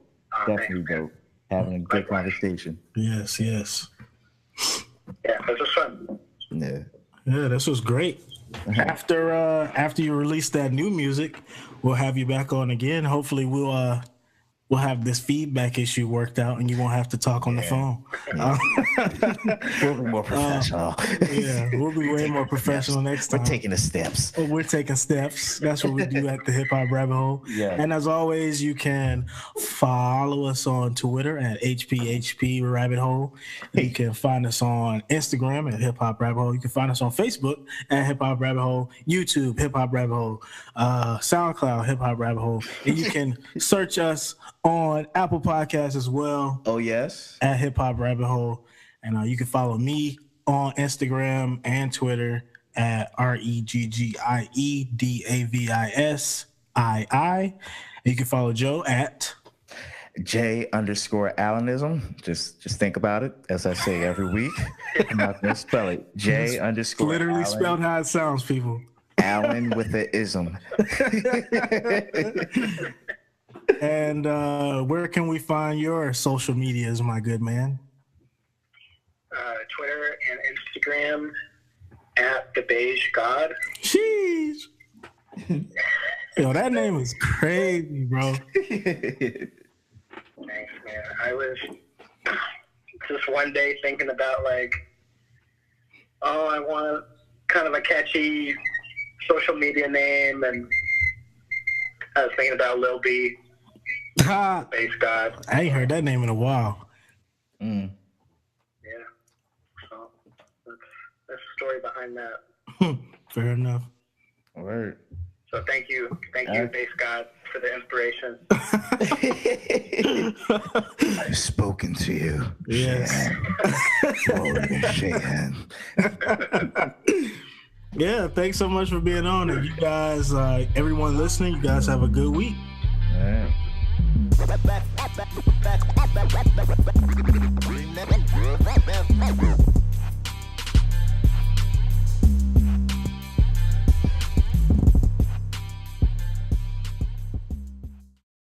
[SPEAKER 1] Definitely dope. Having a good conversation.
[SPEAKER 2] Yes.
[SPEAKER 3] Yeah, this was fun.
[SPEAKER 1] Yeah,
[SPEAKER 2] this was great. After you release that new music, we'll have you back on again. Hopefully, we'll have this feedback issue worked out, and you won't have to talk on the phone.
[SPEAKER 1] We'll be more professional.
[SPEAKER 2] We'll be way more professional next time.
[SPEAKER 1] We're taking the steps.
[SPEAKER 2] We're taking steps. That's what we do at the Hip Hop Rabbit Hole.
[SPEAKER 1] Yeah.
[SPEAKER 2] And as always, you can follow us on Twitter at HPHP Rabbit Hole. You can find us on Instagram at Hip Hop Rabbit Hole. You can find us on Facebook at Hip Hop Rabbit Hole, YouTube Hip Hop Rabbit Hole, SoundCloud Hip Hop Rabbit Hole, and you can search us on Apple Podcasts as well.
[SPEAKER 1] Oh yes,
[SPEAKER 2] at Hip Hop Rabbit Hole, and you can follow me on Instagram and Twitter at REGGIEDAVISII. You can follow Joe at
[SPEAKER 1] J_Allenism. Just think about it, as I say every week. I'm not gonna spell it. J_
[SPEAKER 2] literally
[SPEAKER 1] Allen.
[SPEAKER 2] spelled how it sounds, people.
[SPEAKER 1] Allen with the ism.
[SPEAKER 2] And where can we find your social medias, my good man?
[SPEAKER 3] Twitter and Instagram at the Beige God.
[SPEAKER 2] Jeez. Yo, that name is crazy, bro.
[SPEAKER 3] Thanks, man. I was just one day thinking about I want kind of a catchy social media name, and I was thinking about Lil B. Base God.
[SPEAKER 2] I ain't heard that name in a while.
[SPEAKER 3] Yeah. So that's the story behind that.
[SPEAKER 2] Fair enough.
[SPEAKER 1] Word.
[SPEAKER 3] So thank you, Base God, for the inspiration.
[SPEAKER 1] I've spoken to you.
[SPEAKER 2] Yes.
[SPEAKER 1] Shahan.
[SPEAKER 2] Yeah, thanks so much for being on. And you guys, everyone listening, you guys have a good week.
[SPEAKER 1] Yeah.
[SPEAKER 4] Back.